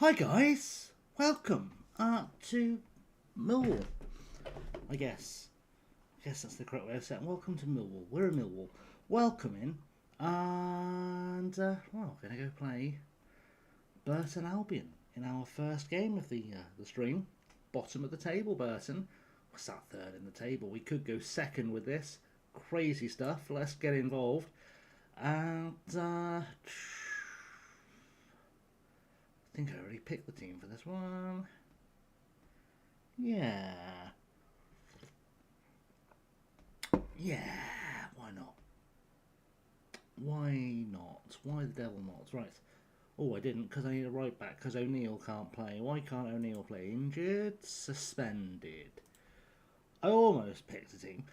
Hi guys, welcome to Millwall. I guess that's the correct way of saying it. Welcome to Millwall. We're in Millwall. Welcome in, and we're going to go play Burton Albion in our first game of the stream. Bottom of the table, Burton. We're sat third in the table. We could go second with this. Crazy stuff. Let's get involved. And I think I already picked the team for this one. Yeah, why not? Why not? Why the devil not? Right. Oh, I didn't, because I need a right back, because O'Neill can't play. Why can't O'Neill play? Injured? Suspended. I almost picked a team.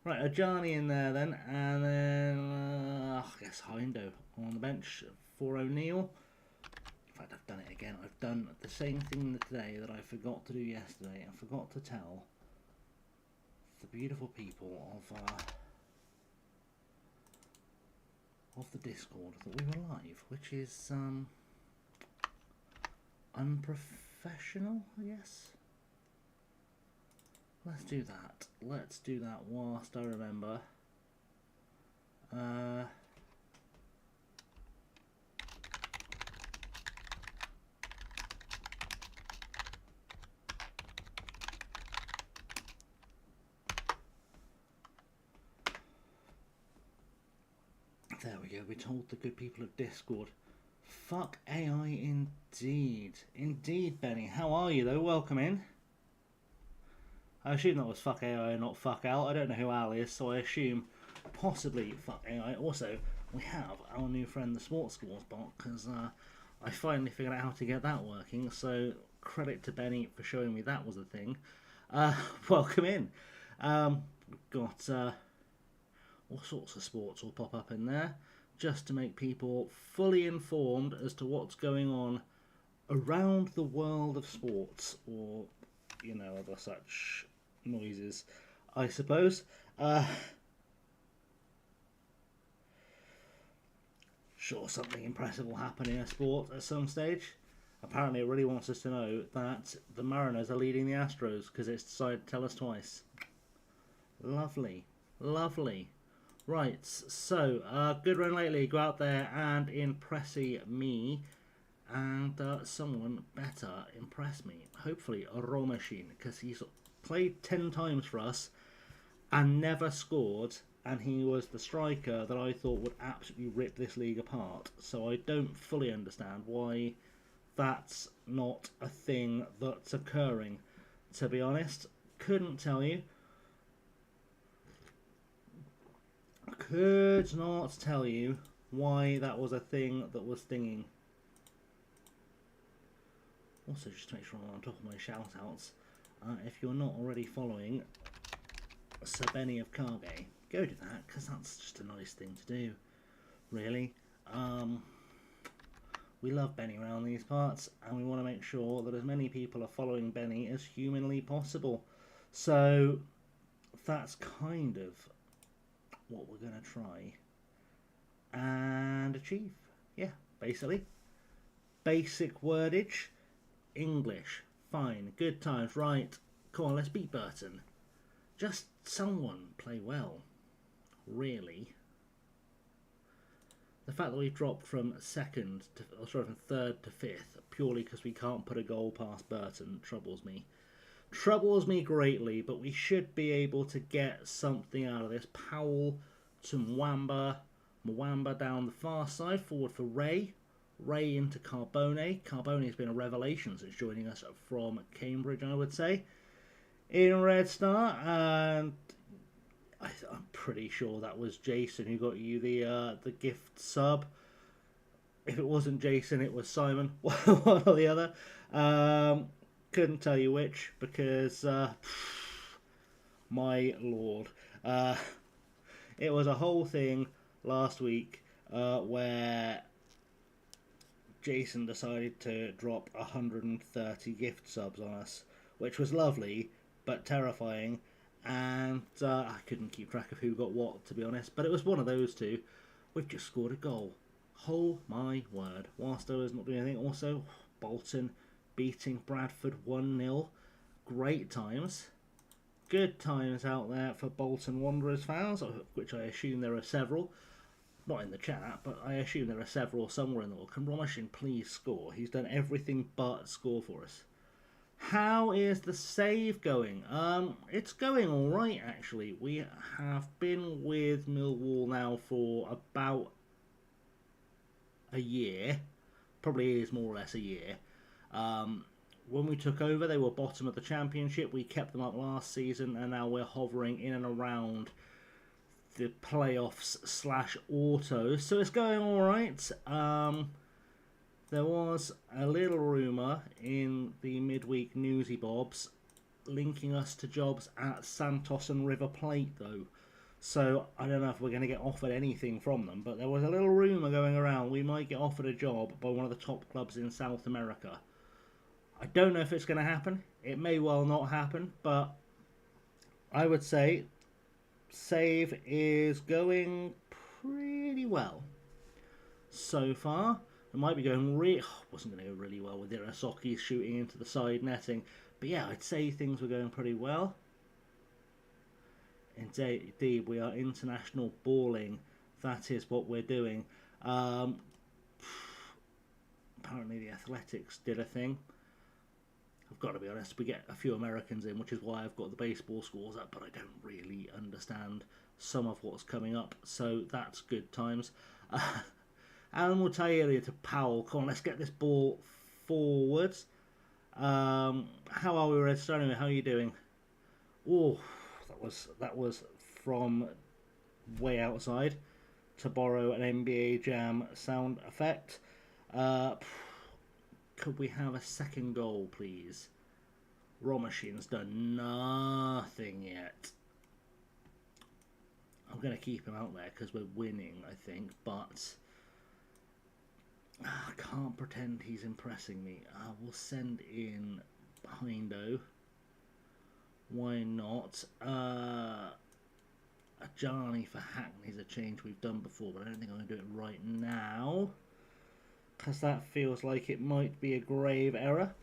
Right, a Johnny in there then, and then I guess Hindo on the bench for O'Neill. In fact, I've done it again. I've done the same thing today that I forgot to do yesterday. I forgot to tell the beautiful people of the Discord that we were live, which is unprofessional, I guess. Let's do that. Let's do that whilst I remember. There we go. We told the good people of Discord. Fuck AI indeed. Indeed, Benny. How are you, though? Welcome in. I assume that was fuck AI and not fuck Al. I don't know who Al is, so I assume possibly fuck AI. Also, we have our new friend, the Sports Scores bot, because I finally figured out how to get that working, so credit to Benny for showing me that was a thing. Welcome in. We've got all sorts of sports will pop up in there, just to make people fully informed as to what's going on around the world of sports, or, you know, other such noises, I suppose. Sure, something impressive will happen in a sport at some stage. Apparently it really wants us to know that the Mariners are leading the Astros, because it's decided to tell us twice. Lovely. Lovely. Right, so, good run lately. Go out there and impress me, and someone better impress me. Hopefully a Romashine, because he's played 10 times for us and never scored, and he was the striker that I thought would absolutely rip this league apart. So I don't fully understand why that's not a thing that's occurring, to be honest. Couldn't tell you. Could not tell you why that was a thing that was stinging. Also, just to make sure I'm on top of my shout-outs, if you're not already following Sir Benny of Cargay, go do that, because that's just a nice thing to do, really. We love Benny around these parts, and we want to make sure that as many people are following Benny as humanly possible. So, that's kind of what we're going to try and achieve. Yeah, basically. Basic wordage. English. Fine. Good times. Right. Come on, let's beat Burton. Just someone play well. Really. The fact that we've dropped from from third to fifth purely because we can't put a goal past Burton troubles me. Troubles me greatly, but we should be able to get something out of this. Powell to Mwamba. Mwamba down the far side. Forward for Ray. Ray into Carbone. Carbone has been a revelation since joining us from Cambridge, I would say. In Red Star. And I'm pretty sure that was Jason who got you the gift sub. If it wasn't Jason, it was Simon. One or the other. Couldn't tell you which, because my lord, it was a whole thing last week where Jason decided to drop 130 gift subs on us, which was lovely but terrifying, and I couldn't keep track of who got what, to be honest, but it was one of those two. We've just scored a goal. Oh my word. Whilst I was not doing anything, also Bolton beating Bradford 1-0. Great times. Good times out there for Bolton Wanderers fans, of which I assume there are several. Not in the chat, but I assume there are several somewhere in the world. Can Romashin please score? He's done everything but score for us. How is the save going? It's going alright, actually. We have been with Millwall now for about a year. Probably is more or less a year. When we took over, they were bottom of the championship. We kept them up last season, and now we're hovering in and around the playoffs / auto. So it's going alright. There was a little rumour in the midweek newsy bobs linking us to jobs at Santos and River Plate, though. So I don't know if we're going to get offered anything from them, but there was a little rumour going around we might get offered a job by one of the top clubs in South America. I don't know if it's going to happen. It may well not happen, but I would say save is going pretty well so far. It might be going wasn't going to go really well with Irasaki shooting into the side netting. But yeah, I'd say things were going pretty well. Indeed, we are international balling. That is what we're doing. Apparently the Athletics did a thing. I've got to be honest, we get a few Americans in, which is why I've got the baseball scores up, but I don't really understand some of what's coming up. So that's good times. Alan Mutairi to Powell. Come on, let's get this ball forwards. How are we, Red Star? How are you doing? Oh, that was from way outside to borrow an NBA Jam sound effect. Could we have a second goal, please? Romashin's done nothing yet. I'm going to keep him out there because we're winning, I think, but I can't pretend he's impressing me. We'll send in Hindo. Why not? Ajani for Hackney's a change we've done before, but I don't think I'm going to do it right now, because that feels like it might be a grave error.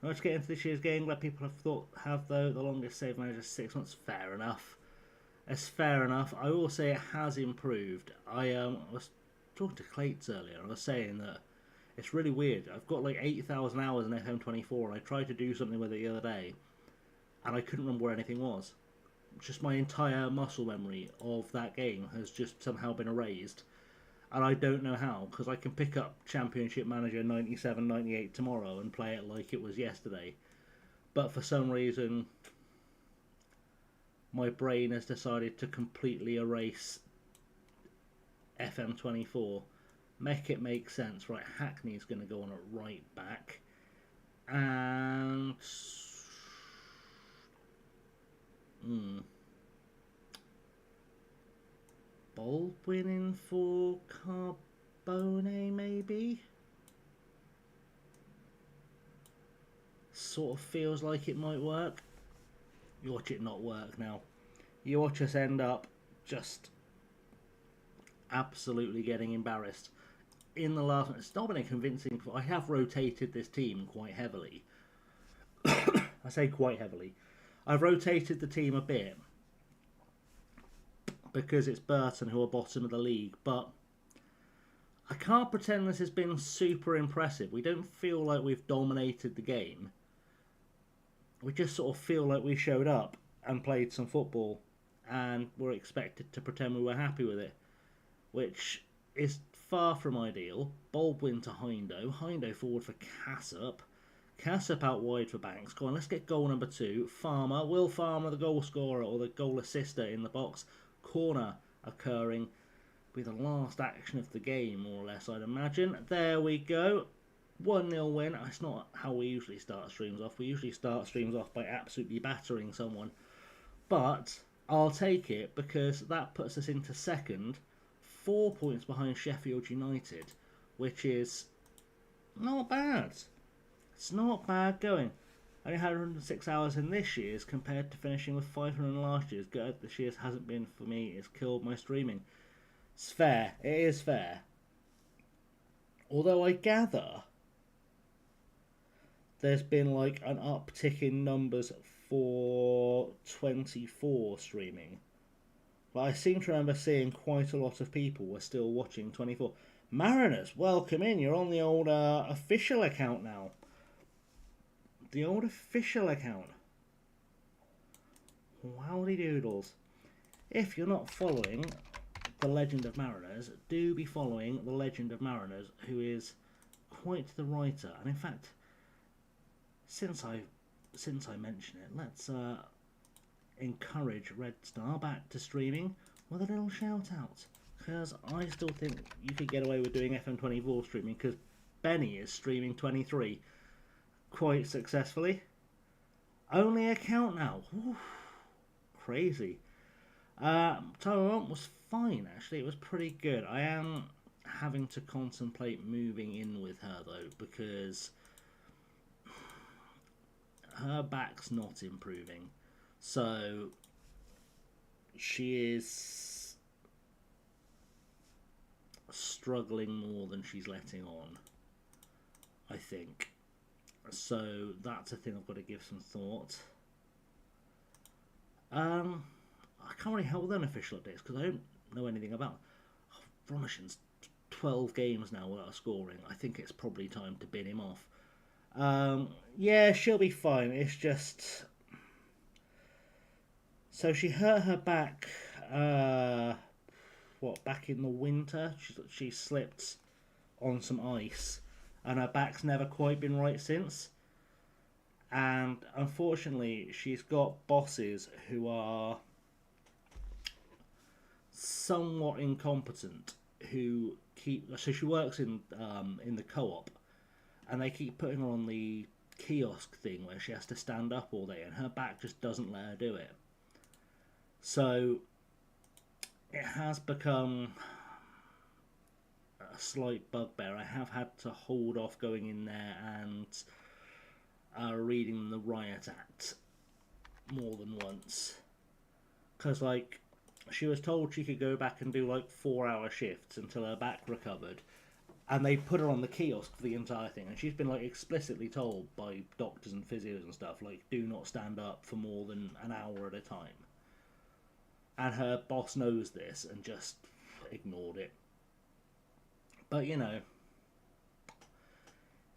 Let's get into this year's game. Glad people have the longest save manager 6 months. Fair enough. It's fair enough. I will say it has improved. I was talking to Clates earlier, and I was saying that it's really weird. I've got like 8,000 hours in FM24, and I tried to do something with it the other day, and I couldn't remember where anything was. Just my entire muscle memory of that game has just somehow been erased. And I don't know how, because I can pick up Championship Manager 97, 98 tomorrow and play it like it was yesterday. But for some reason, my brain has decided to completely erase FM24. Make it make sense. Right, Hackney's going to go on at right back. And Baldwin in for Carbone, maybe? Sort of feels like it might work. You watch it not work now. You watch us end up just absolutely getting embarrassed. In the last... It's not been a convincing... I have rotated this team quite heavily. I say quite heavily. I've rotated the team a bit, because it's Burton who are bottom of the league, but I can't pretend this has been super impressive. We don't feel like we've dominated the game. We just sort of feel like we showed up and played some football and were expected to pretend we were happy with it, which is far from ideal. Baldwin to Hindo. Hindo forward for Cassup. Cassup out wide for Banks. Go on, let's get goal number 2. Farmer. Will Farmer, the goal scorer or the goal assister, in the box. Corner occurring be the last action of the game, more or less, I'd imagine. There we go. 1-0 win. That's not how we usually start streams off. We usually start streams off by absolutely battering someone. But I'll take it, because that puts us into second, 4 points behind Sheffield United, which is not bad. It's not bad going. I only had 106 hours in this year's compared to finishing with 500 in last year's. Good, this year's hasn't been for me. It's killed my streaming. It's fair. It is fair. Although I gather there's been like an uptick in numbers for 24 streaming. But I seem to remember seeing quite a lot of people were still watching 24. Mariners, welcome in. You're on the old official account now. The old official account. Howdy doodles. If you're not following the Legend of Mariners, do be following the Legend of Mariners, who is quite the writer. And in fact, since I mention it, let's encourage Red Star back to streaming with a little shout out, because I still think you could get away with doing FM24 streaming, because Benny is streaming 23 quite successfully. Only account now. Oof, crazy. Tyrone was fine, actually. It was pretty good. I am having to contemplate moving in with her though, because her back's not improving. So she is struggling more than she's letting on, I think. So that's a thing I've got to give some thought. I can't really help with unofficial updates because I don't know anything about. Romishin's 12 games now without scoring. I think it's probably time to bin him off. Yeah, she'll be fine. It's just... So she hurt her back, back in the winter? She slipped on some ice, and her back's never quite been right since. And unfortunately, she's got bosses who are somewhat incompetent, who keep... So she works in the co-op, and they keep putting her on the kiosk thing where she has to stand up all day, and her back just doesn't let her do it. So it has become a slight bugbear. I have had to hold off going in there and reading the Riot Act more than once. Because, like, she was told she could go back and do, like, 4-hour shifts until her back recovered. And they put her on the kiosk for the entire thing. And she's been, like, explicitly told by doctors and physios and stuff, like, do not stand up for more than an hour at a time. And her boss knows this and just ignored it. But, you know,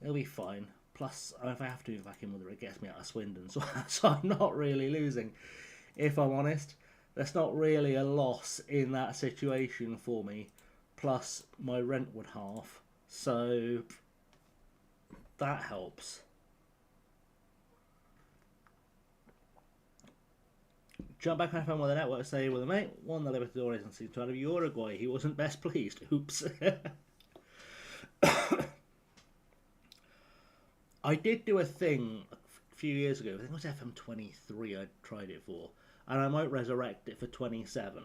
it'll be fine. Plus, if I have to move back in with her, it gets me out of Swindon. So I'm not really losing, if I'm honest. There's not really a loss in that situation for me. Plus, my rent would half. So, that helps. Jump back on FM with a network, say with a mate. Won the Libertadores and season 2 out of Uruguay. He wasn't best pleased. Oops. I did do a thing a few years ago. I think it was FM23 I tried it for. And I might resurrect it for 27.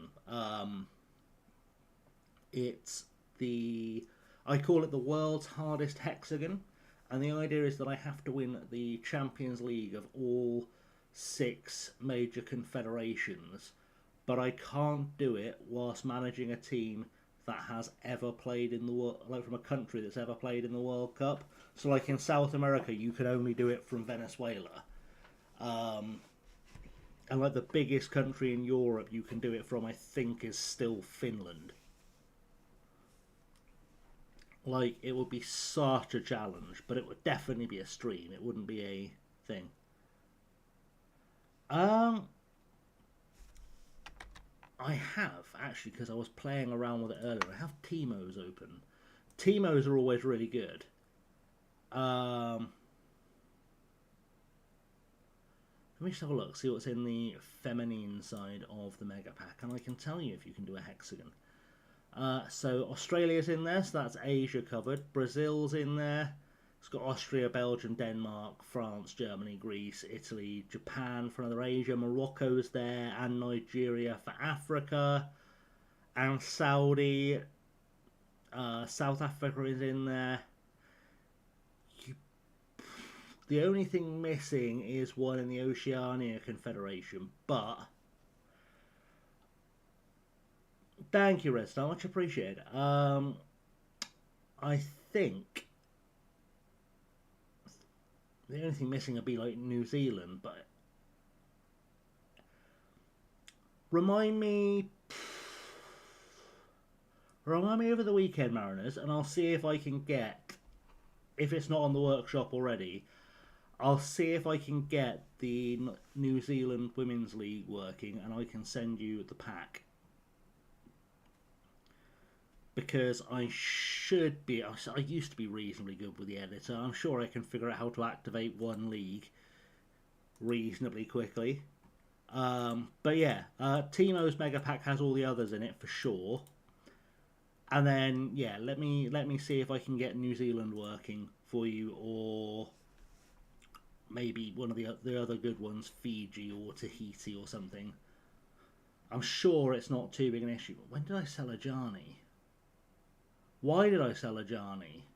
It's the... I call it the world's hardest hexagon. And the idea is that I have to win the Champions League of all 6 major confederations, but I can't do it whilst managing a team that has ever played in the world, like from a country that's ever played in the World Cup. So, like in South America, you can only do it from Venezuela, and like the biggest country in Europe you can do it from, I think, is still Finland. Like, it would be such a challenge, but it would definitely be a stream. It wouldn't be a thing. I have, actually, because I was playing around with it earlier. I have Teemos open. Teemos are always really good. Let me just have a look, see what's in the feminine side of the Mega Pack, and I can tell you if you can do a hexagon. So Australia's in there, so that's Asia covered. Brazil's in there. It's got Austria, Belgium, Denmark, France, Germany, Greece, Italy, Japan for another Asia. Morocco's there, and Nigeria for Africa. And Saudi. South Africa is in there. The only thing missing is one in the Oceania Confederation, but Thank you, Red Star. Much appreciated. I think the only thing missing would be like New Zealand, but remind me over the weekend, Mariners, and I'll see if I can get, if it's not on the workshop already, I'll see if I can get the New Zealand Women's League working, and I can send you the pack. Because I should be, I used to be reasonably good with the editor. I'm sure I can figure out how to activate one league reasonably quickly. But yeah, Timo's Mega Pack has all the others in it for sure. And then yeah, let me see if I can get New Zealand working for you, or maybe one of the other good ones, Fiji or Tahiti or something. I'm sure it's not too big an issue. When did I sell a Johnny? Why did I sell a Johnny?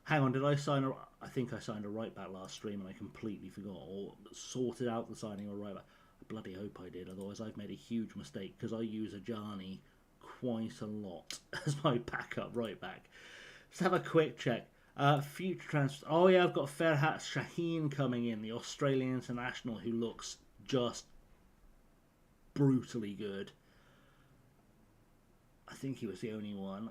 Hang on, did I sign a... I think I signed a right back last stream and I completely forgot, or sorted out the signing of a right back. I bloody hope I did, otherwise I've made a huge mistake, because I use a Johnny quite a lot as my backup right back. Let's have a quick check. Future transfers. Oh yeah, I've got Ferhat Shaheen coming in, the Australian international, who looks just brutally good. I think he was the only one.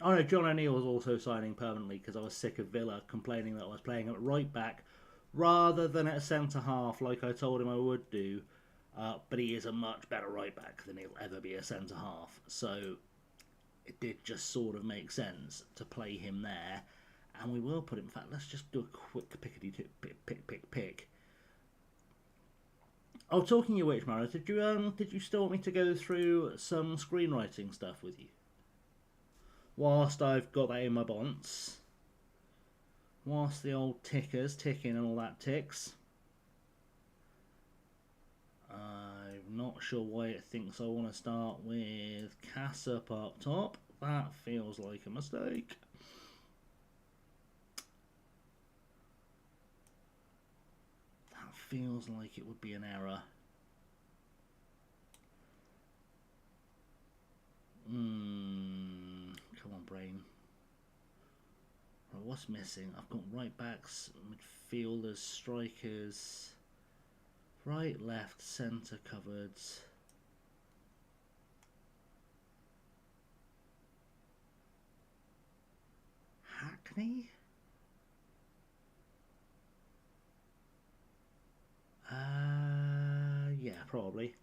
Oh no, John O'Neill was also signing permanently, because I was sick of Villa complaining that I was playing at right back rather than at centre half like I told him I would do. But he is a much better right back than he'll ever be a centre half. So it did just sort of make sense to play him there. And we will put him... In fact, let's just do a quick pick. Oh, talking of which, Mara, did you still want me to go through some screenwriting stuff with you? Whilst I've got that in my bonds, whilst the old ticker's ticking and all that ticks, I'm not sure why it thinks I want to start with Cassup up top. That feels like a mistake. That feels like it would be an error. Come on, brain. Right, what's missing? I've got right backs, midfielders, strikers, right, left, centre covered. Hackney? Yeah, probably.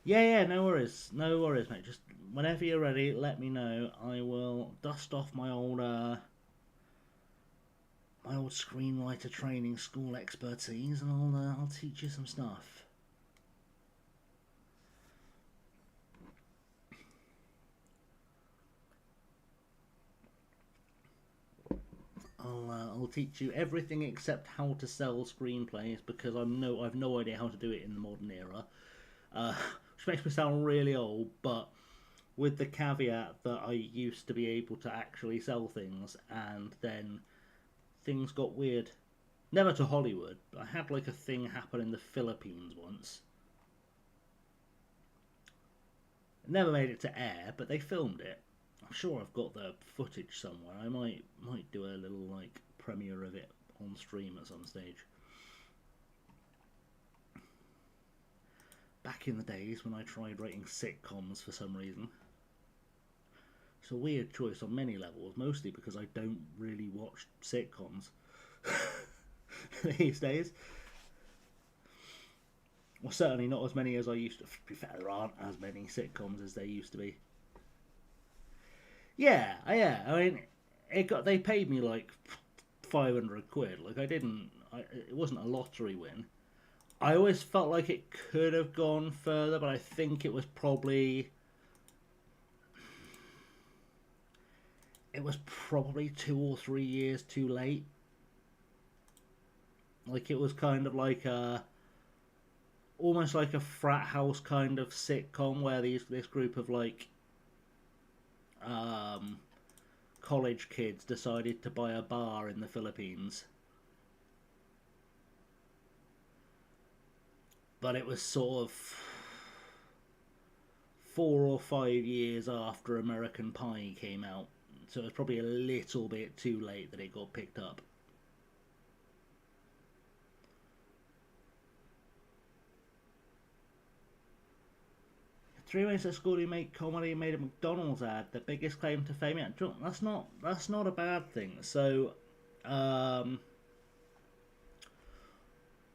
Yeah, no worries, mate. Just whenever you're ready, let me know. I will dust off my old screenwriter training school expertise, and I'll teach you some stuff. I'll teach you everything except how to sell screenplays, because I've no idea how to do it in the modern era. Which makes me sound really old, but with the caveat that I used to be able to actually sell things, and then things got weird. Never to Hollywood, but I had like a thing happen in the Philippines once. Never made it to air, but they filmed it. I'm sure I've got the footage somewhere. I might do a little like premiere of it on stream at some stage. Back in the days when I tried writing sitcoms for some reason. It's a weird choice on many levels, mostly because I don't really watch sitcoms these days. Well, certainly not as many as I used to. To be fair, there aren't as many sitcoms as there used to be. Yeah. I mean, they paid me like 500 quid. Like it wasn't a lottery win. I always felt like it could have gone further, but I think it was probably 2 or 3 years too late. Like it was kind of like almost like a frat house kind of sitcom where this group of like college kids decided to buy a bar in the Philippines. But it was sort of 4 or 5 years after American Pie came out, so it was probably a little bit too late that it got picked up. Three ways at school you make comedy made a McDonald's ad. The biggest claim to fame. Yeah, that's not a bad thing. So,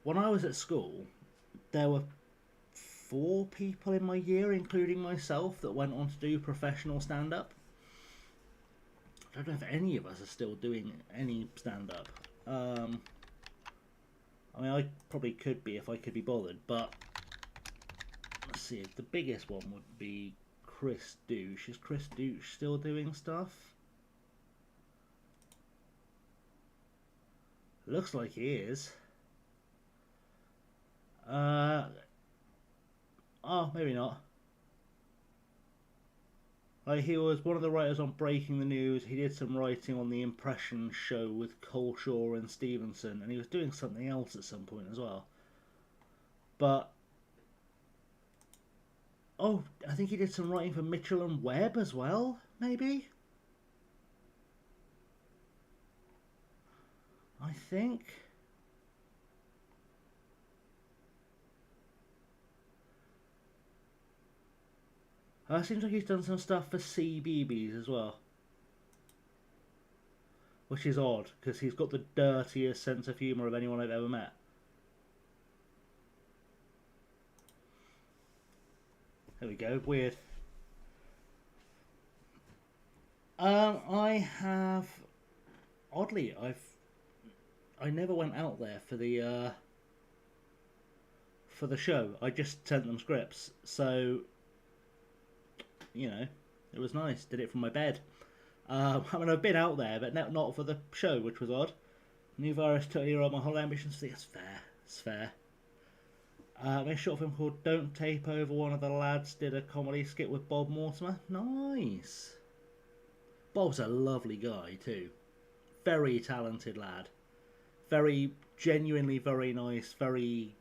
when I was at school, there were 4 people in my year, including myself, that went on to do professional stand-up. I don't know if any of us are still doing any stand-up. I mean, I probably could be if I could be bothered, but let's see. The biggest one would be Chris Douche. Is Chris Douche still doing stuff? Looks like he is. Oh, maybe not. Like, he was one of the writers on Breaking the News. He did some writing on the Impression show with Coleshaw and Stevenson, and he was doing something else at some point as well. But oh, I think he did some writing for Mitchell and Webb as well, maybe? I think. Seems like he's done some stuff for CBeebies as well. Which is odd, because he's got the dirtiest sense of humour of anyone I've ever met. There we go, weird. I have... Oddly, I never went out there for the show. I just sent them scripts, so... You know, it was nice. Did it from my bed. I mean, I've been out there, but not for the show, which was odd. New virus totally wrote my whole ambitions. It's fair. It's fair. A short film called Don't Tape Over. One of the lads did a comedy skit with Bob Mortimer. Nice. Bob's a lovely guy, too. Very talented lad. Very, genuinely very nice. Very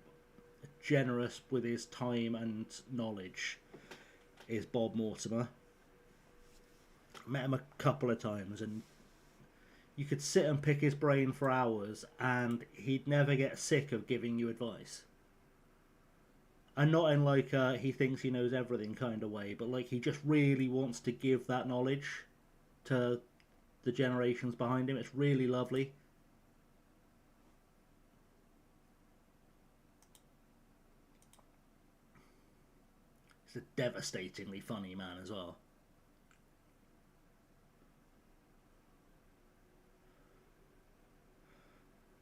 generous with his time and knowledge. Is Bob Mortimer. Met him a couple of times, and you could sit and pick his brain for hours, and he'd never get sick of giving you advice. And not in like he thinks he knows everything kind of way, but like he just really wants to give that knowledge to the generations behind him. It's really lovely. A devastatingly funny man as well.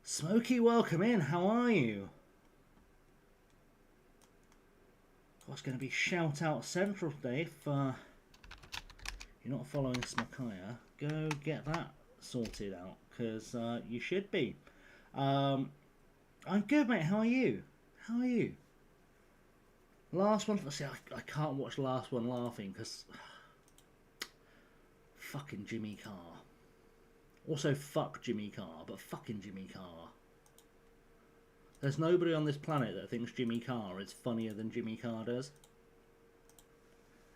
Smokey, welcome in. How are you? It's going to be shout out central today. If you're not following Smakaya, go get that sorted out, because you should be. I'm good, mate. How are you? How are you? Last one, see, I can't watch Last One Laughing because fucking Jimmy Carr. Also, fuck Jimmy Carr, but fucking Jimmy Carr. There's nobody on this planet that thinks Jimmy Carr is funnier than Jimmy Carr does.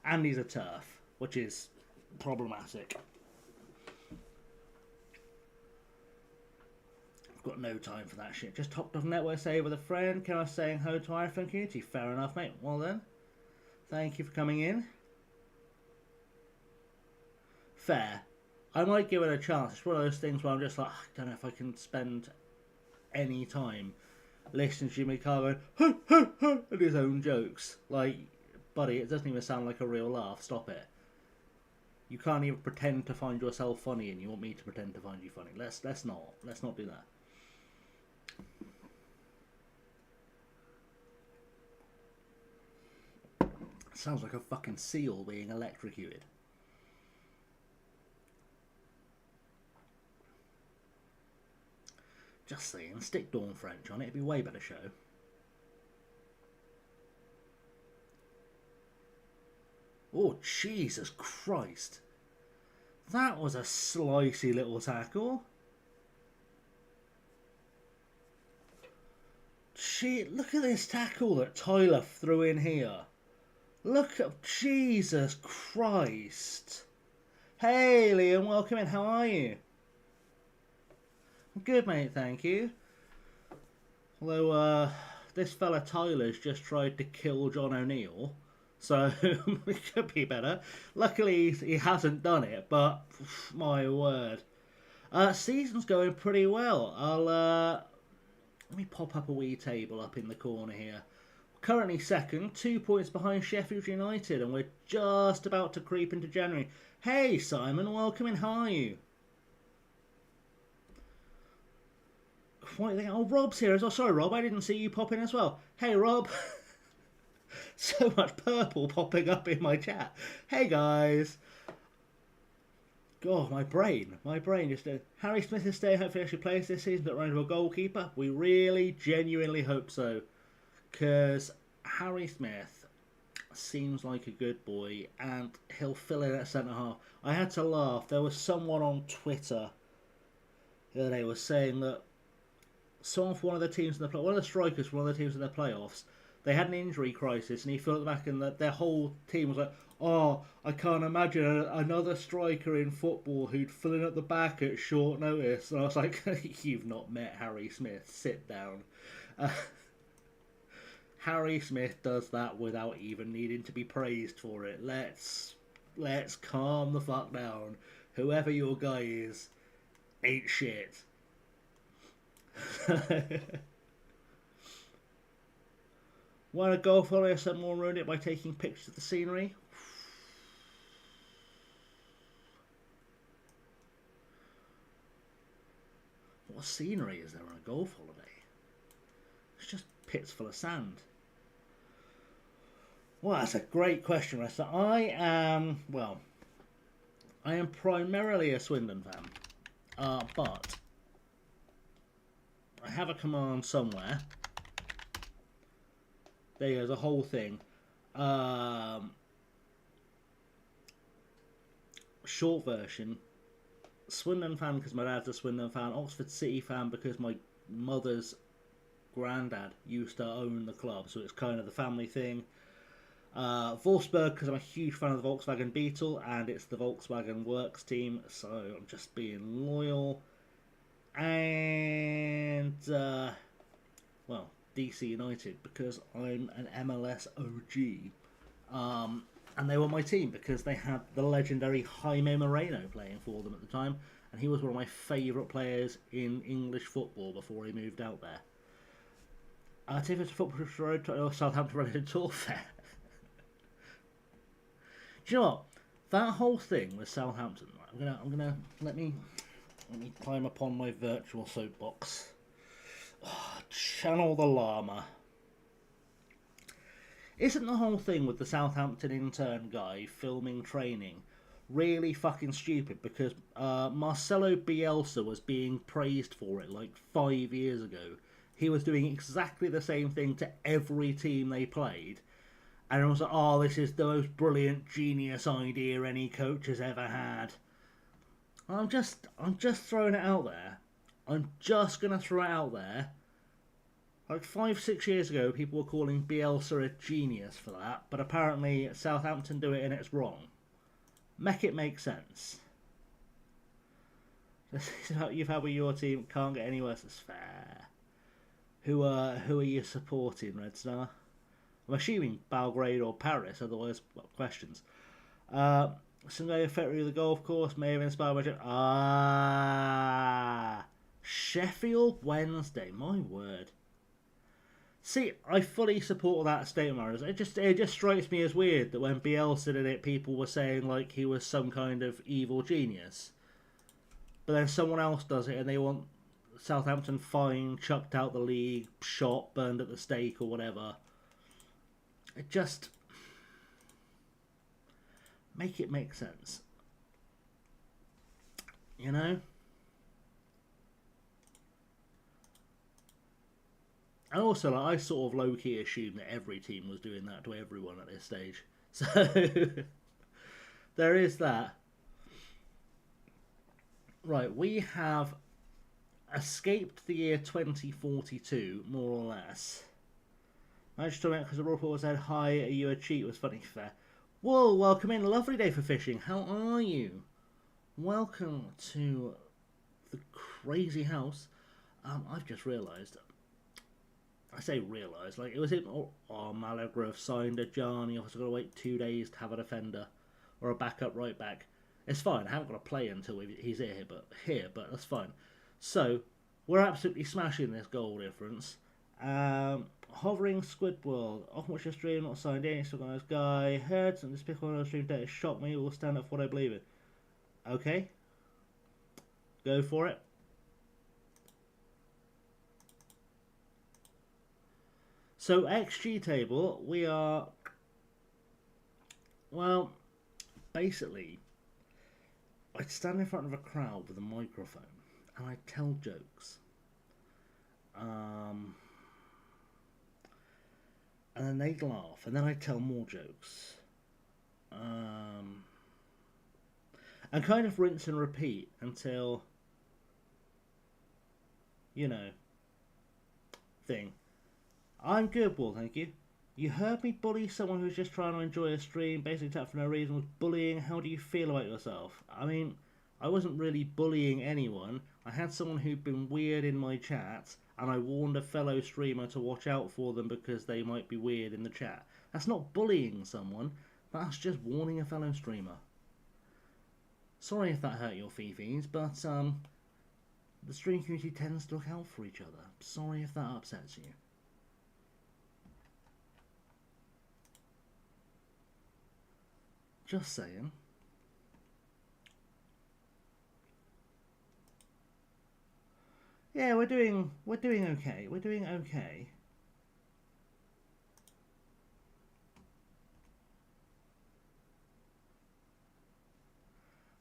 And he's a TERF, which is problematic. Got no time for that shit. Just hopped off network say with a friend. Can I saying hello to our iPhone community? Fair enough, mate. Well then, thank you for coming in. Fair. I might give it a chance. It's one of those things where I'm just like, I don't know if I can spend any time listening to Jimmy Carr going, ho, ho, ho, and his own jokes. Like, buddy, it doesn't even sound like a real laugh. Stop it. You can't even pretend to find yourself funny, and you want me to pretend to find you funny. Let's not do that. Sounds like a fucking seal being electrocuted. Just saying, stick Dawn French on it, it'd be a way better show. Oh, Jesus Christ. That was a slicey little tackle. Shit, look at this tackle that Tyler threw in here. Look at Jesus Christ. Hey, Liam, welcome in. How are you? Good, mate, thank you. Although, this fella Tyler's just tried to kill John O'Neill, so it could be better. Luckily, he hasn't done it, but my word. Season's going pretty well. Let me pop up a wee table up in the corner here. Currently second, 2 points behind Sheffield United, and we're just about to creep into January. Hey, Simon, welcome in. How are you? Oh, Rob's here as well. Sorry, Rob, I didn't see you pop in as well. Hey, Rob. So much purple popping up in my chat. Hey, guys. God, my brain just... Harry Smith is staying. Hopefully actually plays this season, but running to a goalkeeper. We really, genuinely hope so. Because Harry Smith seems like a good boy, and he'll fill in at centre-half. I had to laugh. There was someone on Twitter the other day was saying that someone for one of the teams in the one of the strikers for one of the teams in the playoffs, they had an injury crisis, and he felt back and their whole team was like, "Oh, I can't imagine another striker in football who'd fill in at the back at short notice." And I was like, "You've not met Harry Smith. Sit down." Harry Smith does that without even needing to be praised for it. Let's calm the fuck down. Whoever your guy is, ain't shit. Want to go follow some more ruin it by taking pictures of the scenery? What scenery is there on a golf holiday? It's just pits full of sand. Well, that's a great question, Resta. I am primarily a Swindon fan, but I have a command somewhere. There goes the whole thing. Short version. Swindon fan because my dad's a Swindon fan. Oxford City fan because my mother's granddad used to own the club, so it's kind of the family thing. Wolfsburg because I'm a huge fan of the Volkswagen Beetle, and it's the Volkswagen Works team, so I'm just being loyal. And DC United because I'm an MLS OG, and they were my team because they had the legendary Jaime Moreno playing for them at the time, and he was one of my favourite players in English football before he moved out there. Tiffin Football Road or Southampton related tour fair. Do you know what? That whole thing with Southampton. I'm gonna let me climb upon my virtual soapbox. Oh, channel the llama. Isn't the whole thing with the Southampton intern guy filming training really fucking stupid? Because Marcelo Bielsa was being praised for it like 5 years ago. He was doing exactly the same thing to every team they played. And it was like, oh, this is the most brilliant genius idea any coach has ever had. I'm just throwing it out there. I'm just going to throw it out there. Like 5-6 years ago, people were calling Bielsa a genius for that, but apparently Southampton do it and it's wrong. Make it make sense. This is what you've had with your team. Can't get any worse. It's fair. Who are you supporting, Red Star? I'm assuming Belgrade or Paris, otherwise, what questions? Sunday February the golf course may have inspired my... Sheffield Wednesday, my word. See, I fully support that statement. It just strikes me as weird that when Bielsa did it, people were saying like he was some kind of evil genius. But then someone else does it and they want Southampton fined, chucked out the league, shot, burned at the stake or whatever. It just... make it make sense. You know? And also, like, I sort of low-key assumed that every team was doing that to everyone at this stage. So, there is that. Right, we have escaped the year 2042, more or less. I just talking because the report said, "Hi, are you a cheat?" Was funny. Fair. Whoa, welcome in. Lovely day for fishing. How are you? Welcome to the crazy house. I've just realised. I say realised, like it was in. Oh, Malagra have signed a Johnny. I've also got to wait 2 days to have a defender or a backup right back. It's fine. I haven't got to play until he's but that's fine. So we're absolutely smashing this goal difference. Hovering Squidward. Off watch your stream, not signed in. Still got this guy. Heard some despicable on the stream data shot me. Will stand up for what I believe in. Okay. Go for it. So XG table, we are, well, basically, I'd stand in front of a crowd with a microphone and I'd tell jokes. And then they'd laugh, and then I'd tell more jokes. And kind of rinse and repeat until, you know, thing. I'm good, Wall, thank you. You heard me bully someone who's just trying to enjoy a stream, basically attacked for no reason, was bullying. How do you feel about yourself? I mean, I wasn't really bullying anyone. I had someone who'd been weird in my chat, and I warned a fellow streamer to watch out for them because they might be weird in the chat. That's not bullying someone, that's just warning a fellow streamer. Sorry if that hurt your fifis, but the stream community tends to look out for each other. Sorry if that upsets you. Just saying. Yeah, we're doing okay. We're doing okay.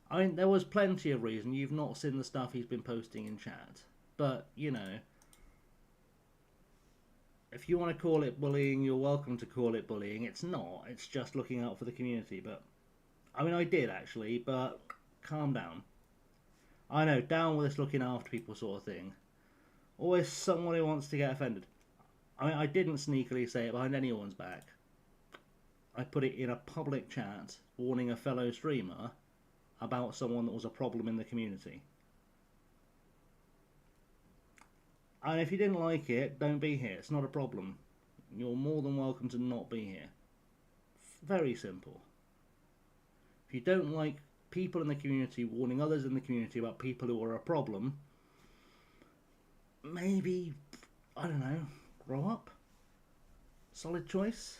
I mean, there was plenty of reason. You've not seen the stuff he's been posting in chat. But, you know, if you want to call it bullying, you're welcome to call it bullying. It's not. It's just looking out for the community. But, I mean, I did, actually. But, calm down. I know, down with this looking after people sort of thing. Always someone who wants to get offended. I mean, I didn't sneakily say it behind anyone's back. I put it in a public chat, warning a fellow streamer about someone that was a problem in the community. And if you didn't like it, don't be here. It's not a problem. You're more than welcome to not be here. Very simple. If you don't like people in the community warning others in the community about people who are a problem, maybe, I don't know, grow up. Solid choice.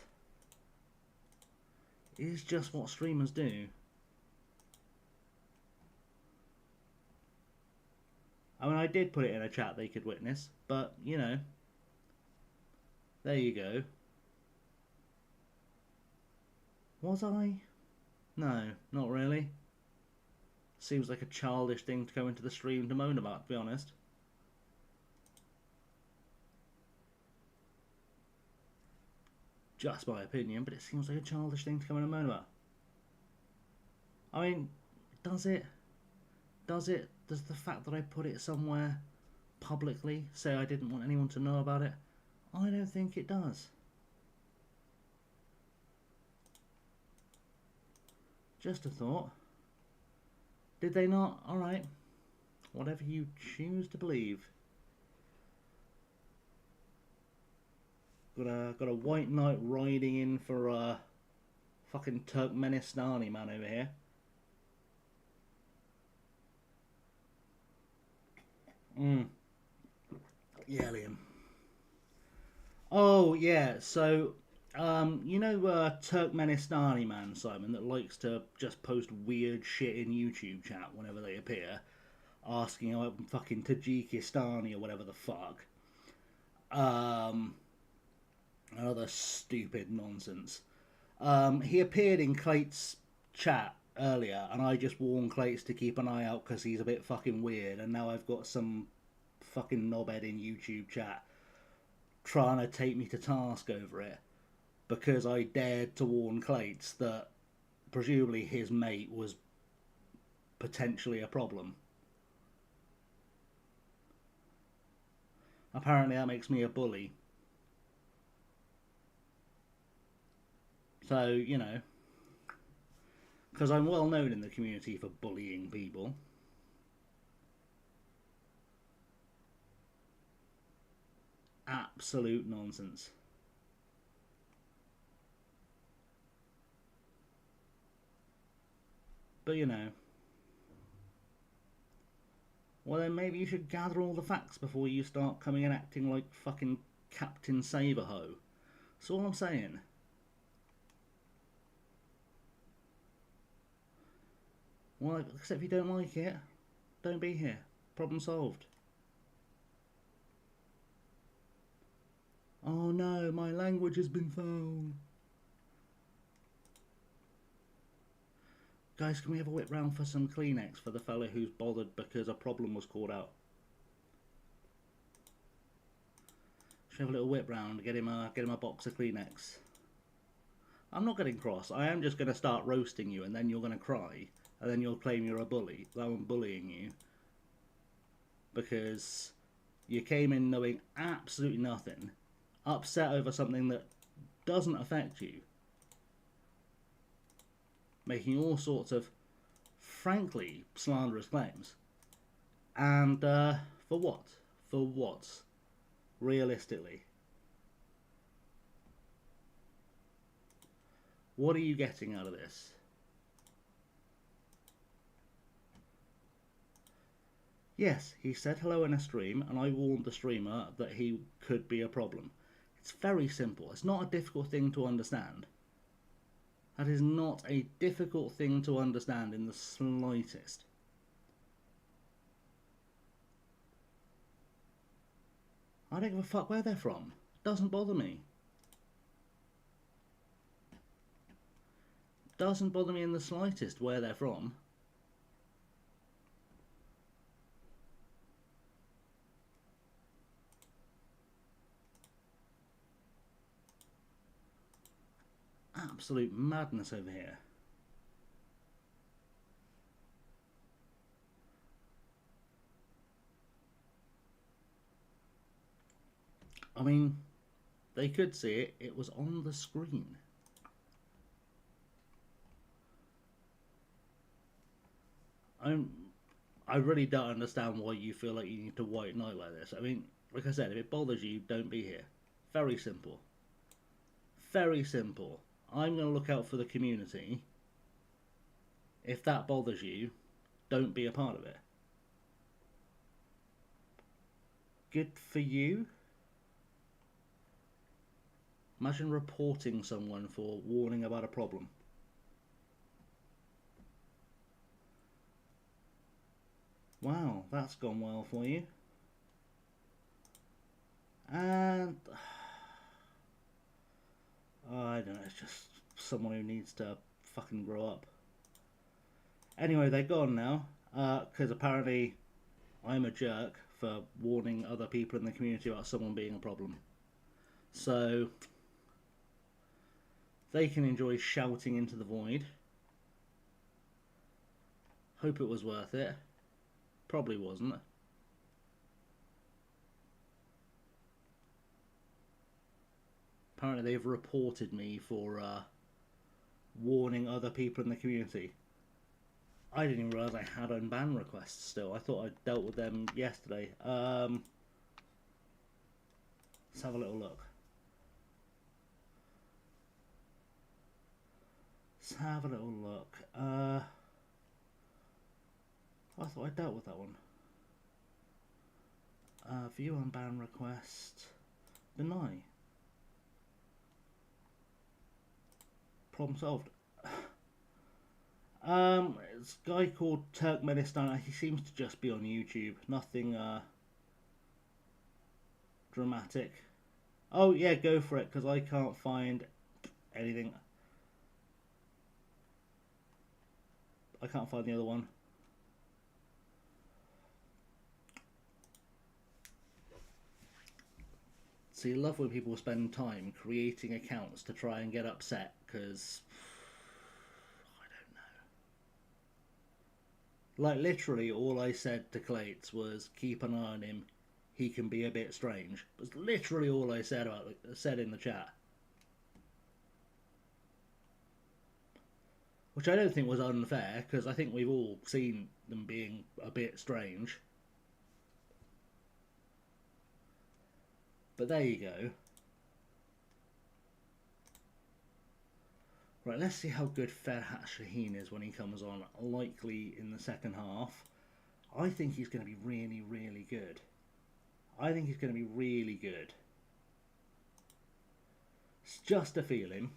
Is just what streamers do. I mean, I did put it in a chat they could witness, but, you know, there you go. Was I? No, not really. Seems like a childish thing to go into the stream to moan about, to be honest. Just my opinion, but it seems like a childish thing to come in and moan about. I mean, does it? Does it? Does the fact that I put it somewhere publicly say I didn't want anyone to know about it? I don't think it does. Just a thought. Did they not? Alright. Whatever you choose to believe. Got a white knight riding in for a fucking Turkmenistani man over here. Yeah, Liam. Oh, yeah, so, you know Turkmenistani man, Simon, that likes to just post weird shit in YouTube chat whenever they appear, asking about fucking Tajikistani or whatever the fuck. Another stupid nonsense. He appeared in Clate's chat earlier, and I just warned Clates to keep an eye out because he's a bit fucking weird, and now I've got some fucking knobhead in YouTube chat trying to take me to task over it because I dared to warn Clates that presumably his mate was potentially a problem. Apparently that makes me a bully. So, you know, because I'm well known in the community for bullying people. Absolute nonsense. But, you know, well then maybe you should gather all the facts before you start coming and acting like fucking Captain Saberho. That's all I'm saying. Well, except if you don't like it, don't be here. Problem solved. Oh no, my language has been found. Guys, can we have a whip round for some Kleenex for the fella who's bothered because a problem was called out? Should we have a little whip round, get him a box of Kleenex? I'm not getting cross. I am just going to start roasting you, and then you're going to cry, and then you'll claim you're a bully. That I'm bullying you because you came in knowing absolutely nothing, upset over something that doesn't affect you, making all sorts of, frankly, slanderous claims. And for what? For what? Realistically. What are you getting out of this? Yes, he said hello in a stream, and I warned the streamer that he could be a problem. It's very simple. It's not a difficult thing to understand. That is not a difficult thing to understand in the slightest. I don't give a fuck where they're from. Doesn't bother me. Doesn't bother me in the slightest where they're from. Absolute madness over here. I mean, they could see it. It was on the screen. I really don't understand why you feel like you need to white knight like this. I mean, like I said, if it bothers you, don't be here. Very simple. Very simple. I'm going to look out for the community. If that bothers you, don't be a part of it. Good for you. Imagine reporting someone for warning about a problem. Wow, that's gone well for you. And I don't know, it's just someone who needs to fucking grow up. Anyway, they're gone now, because apparently I'm a jerk for warning other people in the community about someone being a problem. So they can enjoy shouting into the void. Hope it was worth it. Probably wasn't. Apparently they've reported me for warning other people in the community. I didn't even realise I had unban requests still. I thought I'd dealt with them yesterday. Let's have a little look. Let's have a little look. I thought I dealt with that one. View unban request. Deny. Problem solved. It's a guy called Turkmenistan. He seems to just be on YouTube. Nothing dramatic. Oh yeah, go for it, because I can't find anything. I can't find the other one. So you love when people spend time creating accounts to try and get upset, because I don't know. Like literally all I said to Clates was keep an eye on him. He can be a bit strange. That's literally all I said in the chat. which I don't think was unfair, because I think we've all seen them being a bit strange. But there you go. Right, let's see how good Ferhat Shaheen is when he comes on, likely in the second half. I think he's going to be really, really good. I think he's going to be really good. It's just a feeling.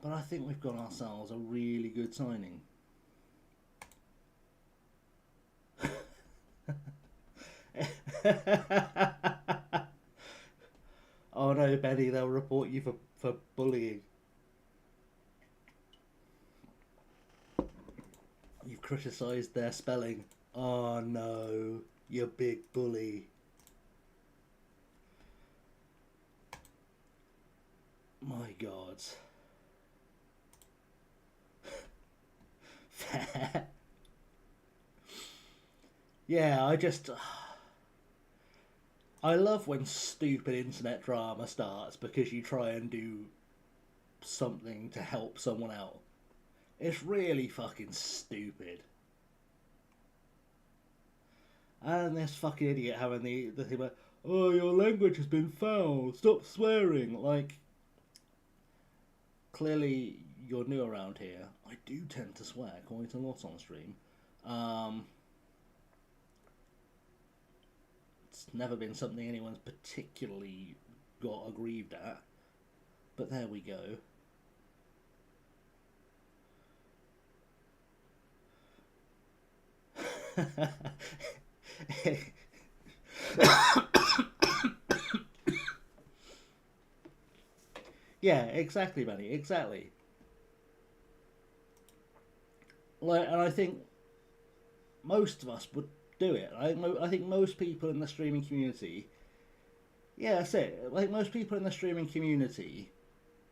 But I think we've got ourselves a really good signing. Oh no, Benny, they'll report you for bullying. You've criticised their spelling. Oh no, you big bully. My God. Fair. Yeah, I love when stupid internet drama starts because you try and do something to help someone out. It's really fucking stupid. And this fucking idiot having the thing about, oh, your language has been foul, stop swearing. Like, clearly you're new around here. I do tend to swear quite a lot on stream. It's never been something anyone's particularly got aggrieved at. But there we go. Yeah, exactly, Benny, exactly. Like, and I think most of us would do it. I think most people in the streaming community, yeah, that's it. Like most people in the streaming community,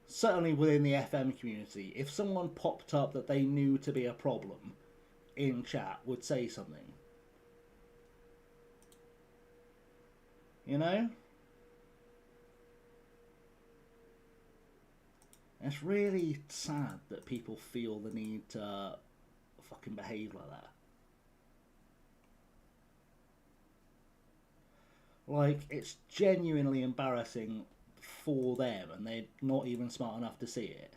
certainly within the FM community, if someone popped up that they knew to be a problem in chat, would say something. You know? It's really sad that people feel the need to fucking behave like that. Like, it's genuinely embarrassing for them, and they're not even smart enough to see it.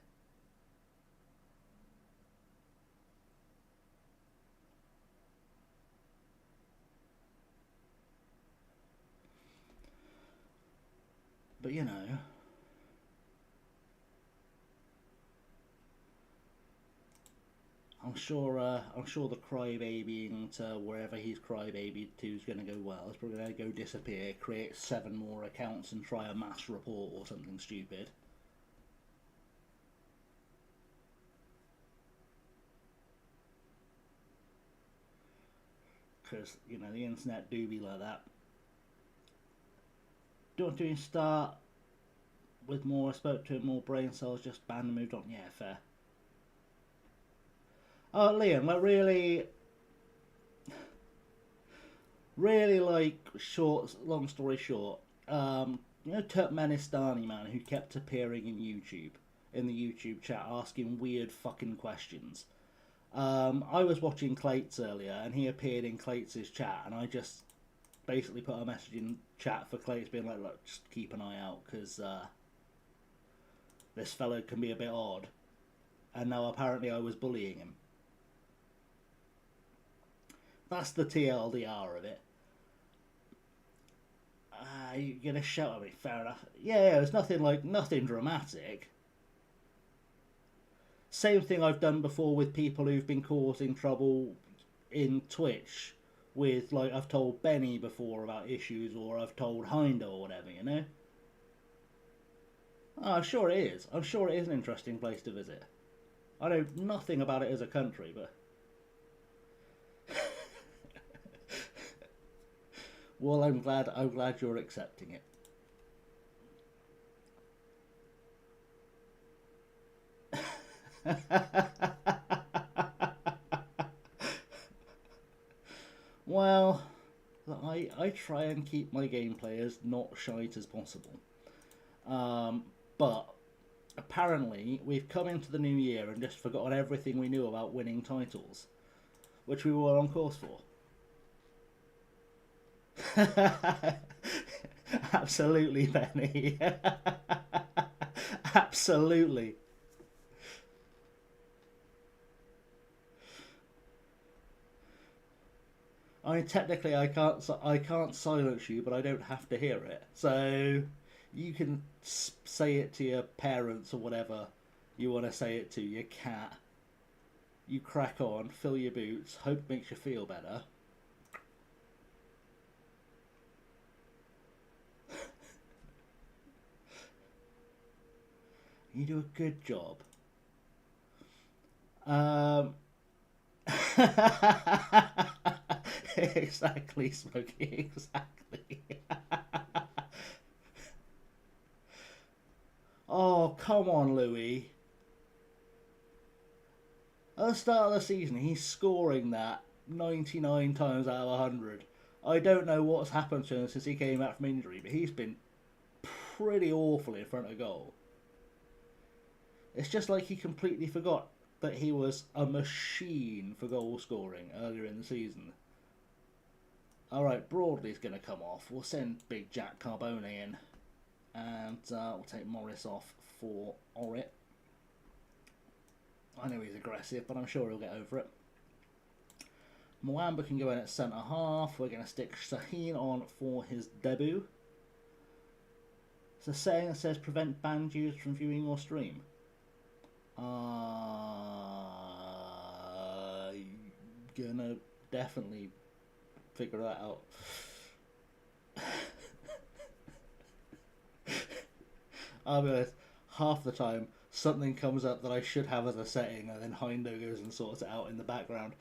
But you know, I'm sure the crybabying to wherever he's crybaby to is going to go well. It's probably going to go disappear, create 7 more accounts, and try a mass report or something stupid. Because, you know, the internet do be like that. Don't you start with more, I spoke to him, more brain cells, just banned and moved on. Yeah, fair. Oh, Liam, like really like long story short, you know, Turkmenistani man who kept appearing in the YouTube chat, asking weird fucking questions. I was watching Clates earlier, and he appeared in Clates' chat, and I just basically put a message in chat for Clates, being like, look, just keep an eye out, because this fellow can be a bit odd. And now apparently I was bullying him. That's the TLDR of it. You're gonna shout at me, fair enough. Yeah, it's nothing dramatic. Same thing I've done before with people who've been causing trouble in Twitch. With, like, I've told Benny before about issues, or I've told Hinder or whatever, you know? Oh, I'm sure it is. I'm sure it is an interesting place to visit. I know nothing about it as a country, but... Well, I'm glad you're accepting it. Well, I try and keep my gameplay as not shite as possible. But apparently we've come into the new year and just forgotten everything we knew about winning titles, which we were on course for. Absolutely, Benny. Absolutely. I mean, technically, I can't silence you, but I don't have to hear it. So you can say it to your parents or whatever you want to say it to. Your cat. You crack on, fill your boots. Hope it makes you feel better. You do a good job. Exactly, Smokey. Exactly. Oh, come on, Louis. At the start of the season, he's scoring that 99 times out of 100. I don't know what's happened to him since he came back from injury, but he's been pretty awful in front of goal. It's just like he completely forgot that he was a machine for goal scoring earlier in the season. Alright, Broadley's going to come off. We'll send Big Jack Carbone in. And we'll take Morris off for Orrit. I know he's aggressive, but I'm sure he'll get over it. Mwamba can go in at centre half. We're going to stick Shaheen on for his debut. It's a saying that says prevent banned users from viewing your stream. Gonna definitely figure that out. I'll be honest, half the time something comes up that I should have as a setting and then Hindo goes and sorts it out in the background.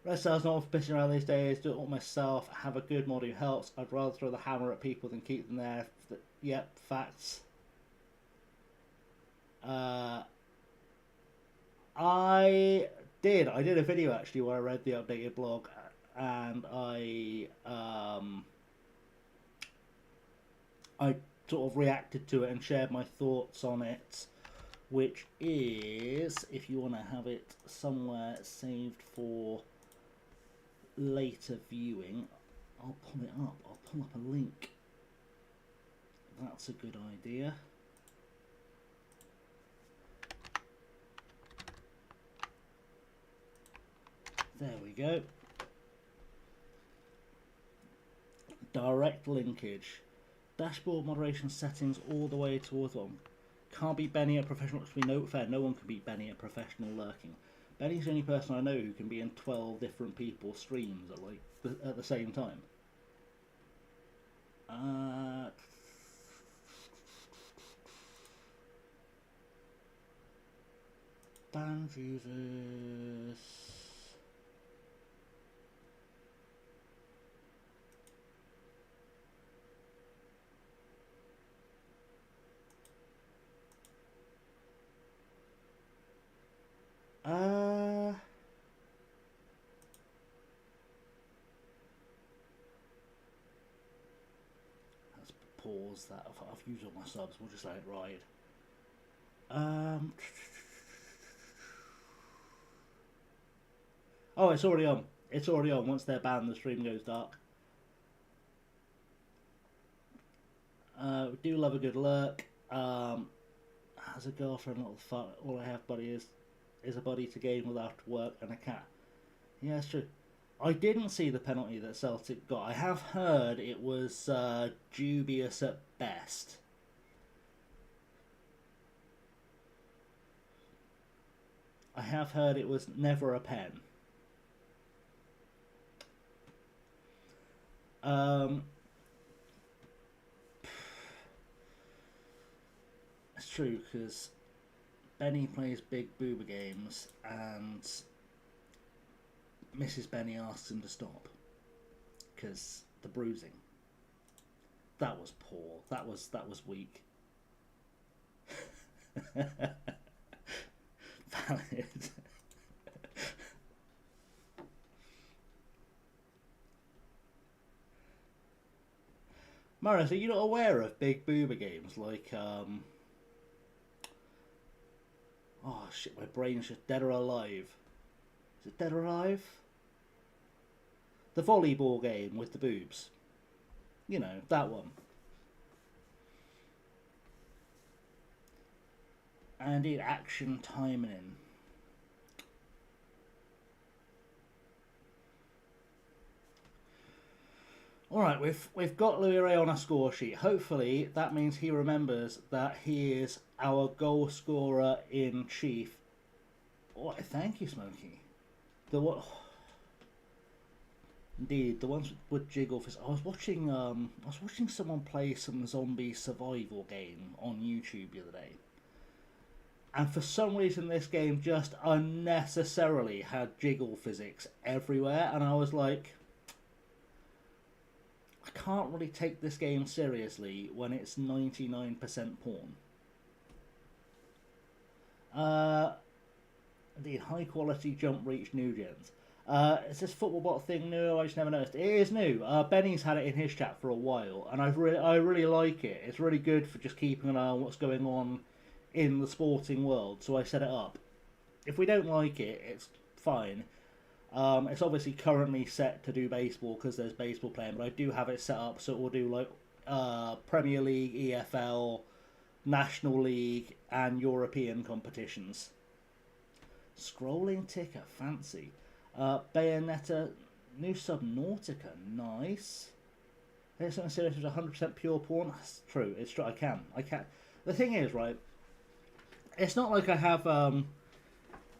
Red Star's not pissing around these days, do it all myself, have a good mod who helps. I'd rather throw the hammer at people than keep them there. Yep, facts. I did a video actually where I read the updated blog and I sort of reacted to it and shared my thoughts on it, which is, if you want to have it somewhere saved for later viewing, I'll pull it up. I'll pull up a link. That's a good idea. There we go. Direct linkage. Dashboard moderation settings all the way towards one. Can't beat Benny at professional. To be fair, no one can beat Benny at professional lurking. Benny's the only person I know who can be in 12 different people's streams at the same time. Banned users. Let's pause that. I've used all my subs. We'll just let it ride. Oh, it's already on. It's already on. Once they're banned, the stream goes dark. We do love a good lurk. Has a girlfriend, little fuck. All I have, buddy, is a buddy to game with after work and a cat. Yeah, it's true. I didn't see the penalty that Celtic got. I have heard it was dubious at best. I have heard it was never a pen. It's true, because Benny plays big boober games and Mrs. Benny asks him to stop because the bruising. That was poor. That was weak. Valid. Marius, are you not aware of big boomer games like oh shit, my brain's just Dead or Alive. Is it Dead or Alive? The volleyball game with the boobs. You know, that one. And indeed, action timing. Alright, we've got Louis Ray on a score sheet. Hopefully that means he remembers that he is our goal scorer in chief. Oh, thank you, Smokey. Indeed, the ones with jiggle fist. I was watching someone play some zombie survival game on YouTube the other day. And for some reason this game just unnecessarily had jiggle physics everywhere, and I was like, I can't really take this game seriously when it's 99% porn. The high quality jump reach new gens. Is this football bot thing new? I just never noticed. It is new. Benny's had it in his chat for a while, and I really like it. It's really good for just keeping an eye on what's going on in the sporting world, so I set it up. If we don't like it, it's fine. It's obviously currently set to do baseball because there's baseball playing, but I do have it set up so it will do like Premier League, EFL, National League, and European competitions. Scrolling ticker, fancy. Bayonetta, new Subnautica, nice. There's something serious with 100% pure porn. That's true. It's true. I can. The thing is, right? It's not like I have.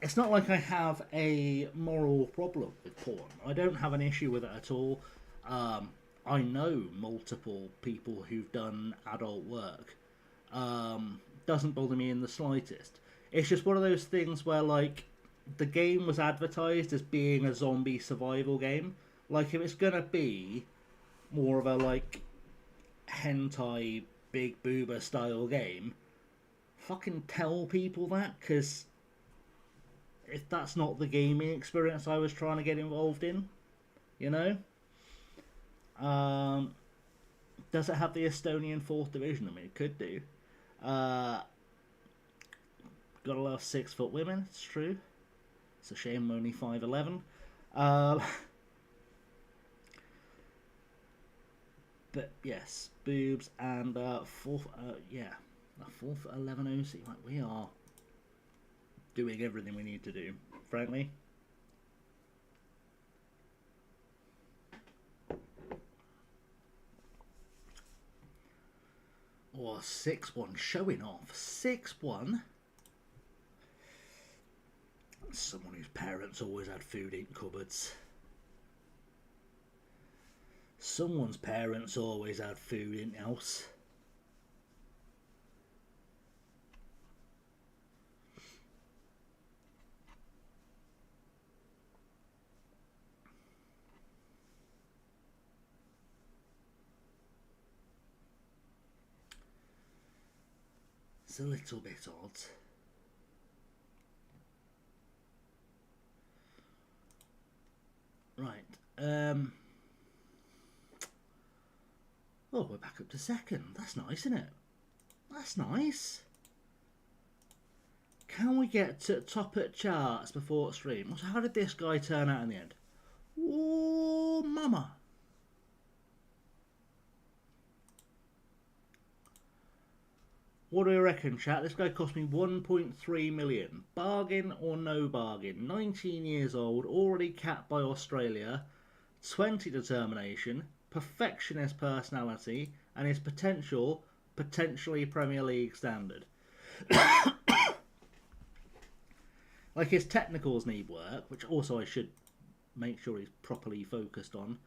It's not like I have a moral problem with porn. I don't have an issue with it at all. I know multiple people who've done adult work. Doesn't bother me in the slightest. It's just one of those things where, like, the game was advertised as being a zombie survival game. Like, if it's gonna be more of a, like, hentai, big boober style game, fucking tell people that, because if that's not the gaming experience I was trying to get involved in, you know? Does it have the Estonian 4th Division? I mean, it could do. Gotta love 6-foot women, it's true. It's a shame I'm only 5'11". But yes, boobs and 4'11" OC. Like, we are doing everything we need to do, frankly. Or 6'1", showing off. 6'1". Someone whose parents always had food in cupboards. Someone's parents always had food in the house. It's a little bit odd. Right. Oh, we're back up to second. That's nice, isn't it? That's nice. Can we get to top at charts before stream? So how did this guy turn out in the end? Oh, mama. What do we reckon, chat? This guy cost me 1.3 million. Bargain or no bargain? 19 years old, already capped by Australia, 20 determination, perfectionist personality, and his potentially Premier League standard. Like, his technicals need work, which also I should make sure he's properly focused on.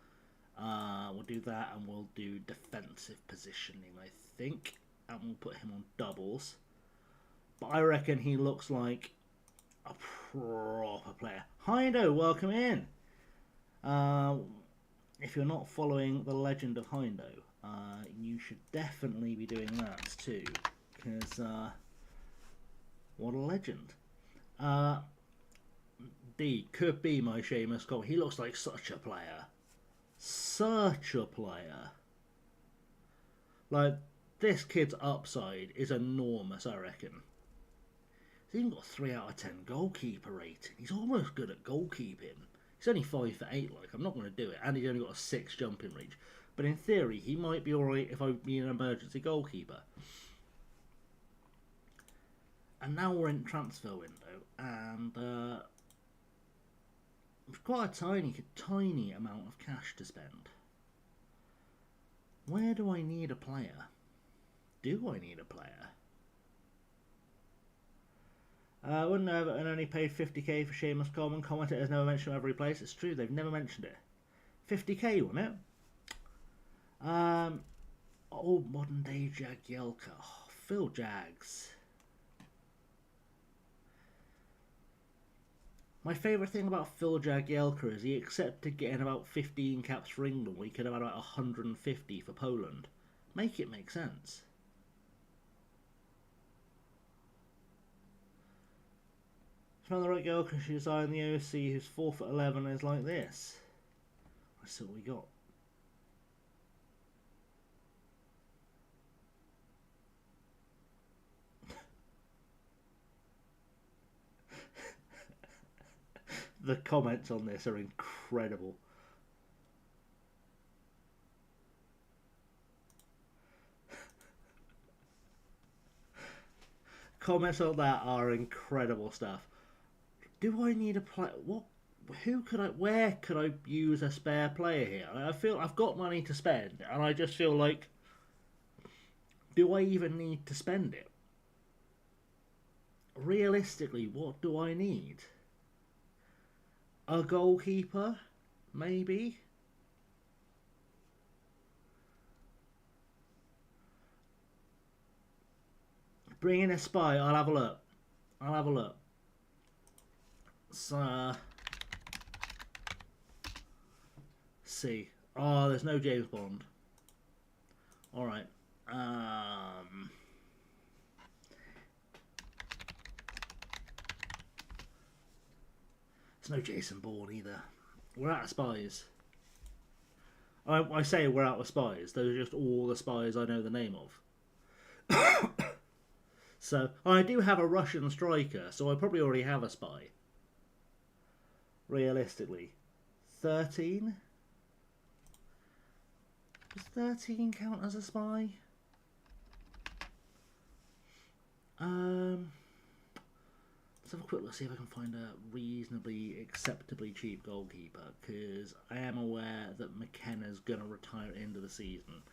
We'll do that, and we'll do defensive positioning, I think. And we'll put him on doubles. But I reckon he looks like a proper player. Hindo, welcome in. If you're not following the legend of Hindo, you should definitely be doing that too. Because, what a legend. D could be my Seamus Cole. He looks like such a player. Such a player. Like, this kid's upside is enormous, I reckon. He's even got 3 out of 10 goalkeeper rating. He's almost good at goalkeeping. He's only 5'8", like, I'm not going to do it. And he's only got a 6 jumping reach. But in theory, he might be alright if I be an emergency goalkeeper. And now we're in transfer window, and we've got a tiny amount of cash to spend. Where do I need a player? Do I need a player? Wouldn't know Everton only paid 50k for Seamus Coleman. Commentators never mention him every place. It's true, they've never mentioned it. 50k, wasn't it? Old modern day Jagielka. Oh, Phil Jags. My favourite thing about Phil Jagielka is he accepted getting about 15 caps for England when he could have had about 150 for Poland. Make it make sense. She found the right girl because she designed the OC who's 4'11" and is like this. Let's see what we got. The comments on this are incredible. Comments on that are incredible stuff. Do I need a player? What? Who could I? Where could I use a spare player here? I feel I've got money to spend, and I just feel like, do I even need to spend it? Realistically, what do I need? A goalkeeper? Maybe? Bring in a spy. I'll have a look. I'll have a look. So, see. Oh, there's no James Bond. Alright. There's no Jason Bourne either. We're out of spies. I say we're out of spies. Those are just all the spies I know the name of. So, I do have a Russian striker, so I probably already have a spy. Realistically. 13? Does 13 count as a spy? Let's have a quick look, see if I can find a reasonably, acceptably cheap goalkeeper, because I am aware that McKenna's going to retire at the end of the season.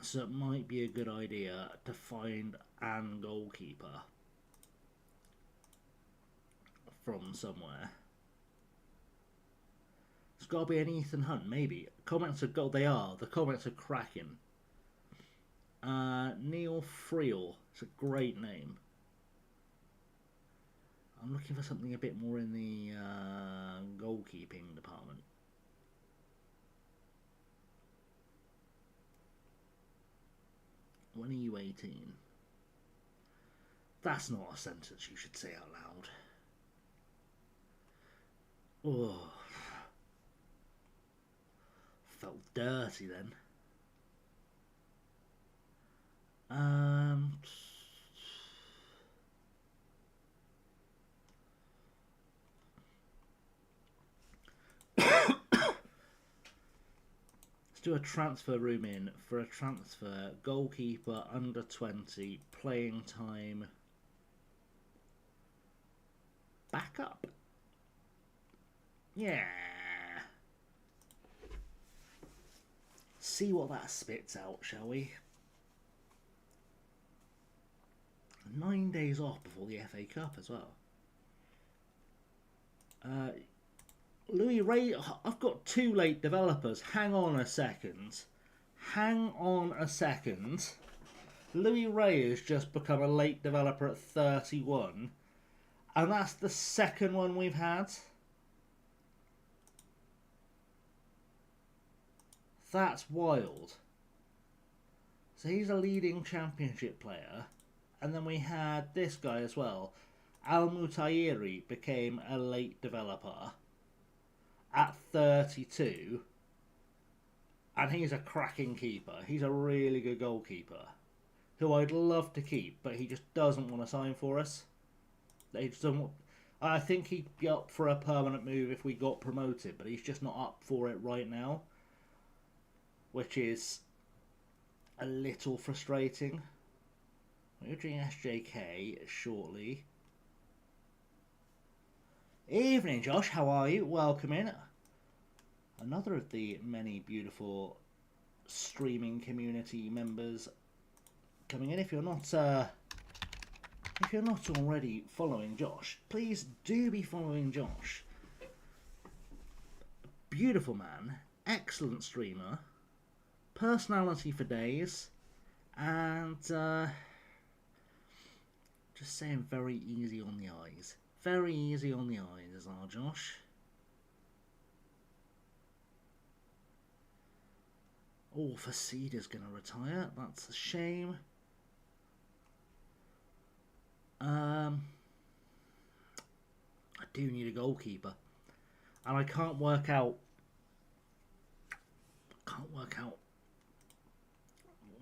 So it might be a good idea to find an goalkeeper from somewhere. It's got to be an Ethan Hunt, maybe. Comments are gold. They are. The comments are cracking. Neil Friel. It's a great name. I'm looking for something a bit more in the goalkeeping department. When are you 18? That's not a sentence you should say out loud. Oh. Felt dirty then. Let's do a transfer room in for a transfer. Goalkeeper under 20, playing time. Back up. Yeah. See what that spits out, shall we? 9 days off before the FA Cup as well. Louis Ray, I've got 2 late developers. Hang on a second. Hang on a second. Louis Ray has just become a late developer at 31. And that's the second one we've had. That's wild. So he's a leading championship player. And then we had this guy as well. Al Mutairi became a late developer at 32. And he's a cracking keeper. He's a really good goalkeeper who I'd love to keep, but he just doesn't want to sign for us. They just don't want... I think he'd be up for a permanent move if we got promoted, but he's just not up for it right now, which is a little frustrating. We're doing SJK shortly. Evening, Josh. How are you? Welcome in. Another of the many beautiful streaming community members coming in. If you're not already following Josh, please do be following Josh. Beautiful man, excellent streamer, personality for days, and just saying, very easy on the eyes. Very easy on the eyes is our Josh. Oh, Facida's going to retire. That's a shame. I do need a goalkeeper, and I can't work out what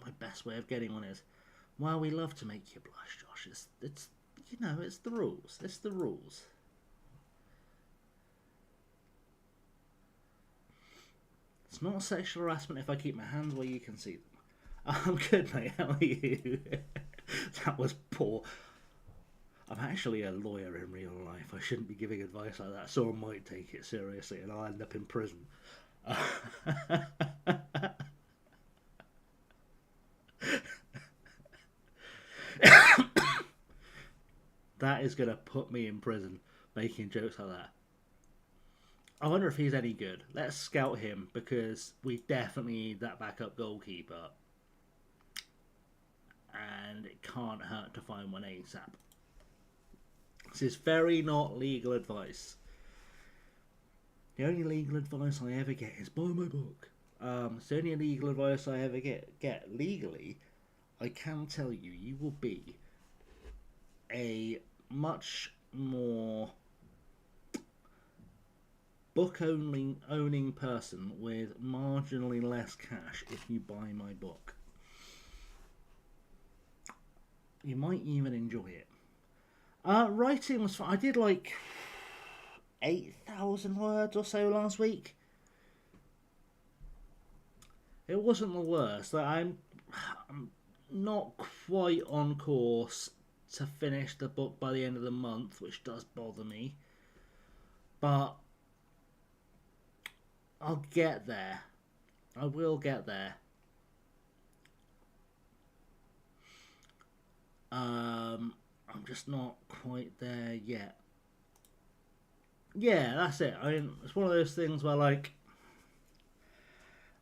my best way of getting one is. Well, we love to make you blush, Josh. It's you know, it's the rules. It's the rules. It's not sexual harassment if I keep my hands where you can see them. I'm good, mate. How are you? That was poor. I'm actually a lawyer in real life. I shouldn't be giving advice like that. Someone might take it seriously and I'll end up in prison. That is going to put me in prison, making jokes like that. I wonder if he's any good. Let's scout him, because we definitely need that backup goalkeeper. And it can't hurt to find one ASAP. This is very not legal advice. The only legal advice I ever get is buy my book. It's the only legal advice I ever get legally. I can tell you, you will be a much more book owning person with marginally less cash if you buy my book. You might even enjoy it. Writing was fun. I did like 8,000 words or so last week. It wasn't the worst. I'm not quite on course to finish the book by the end of the month, which does bother me. But I'll get there. I will get there. I'm just not quite there yet. Yeah, that's it. I mean, it's one of those things where, like,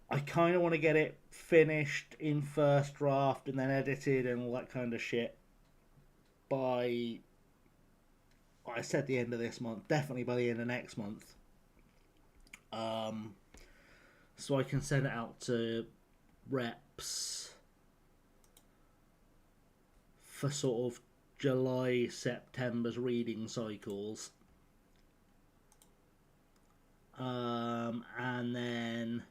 I kind of want to get it finished in first draft and then edited and all that kind of shit by, I said the end of this month, definitely by the end of next month. So I can send it out to reps for sort of July, September's reading cycles. And then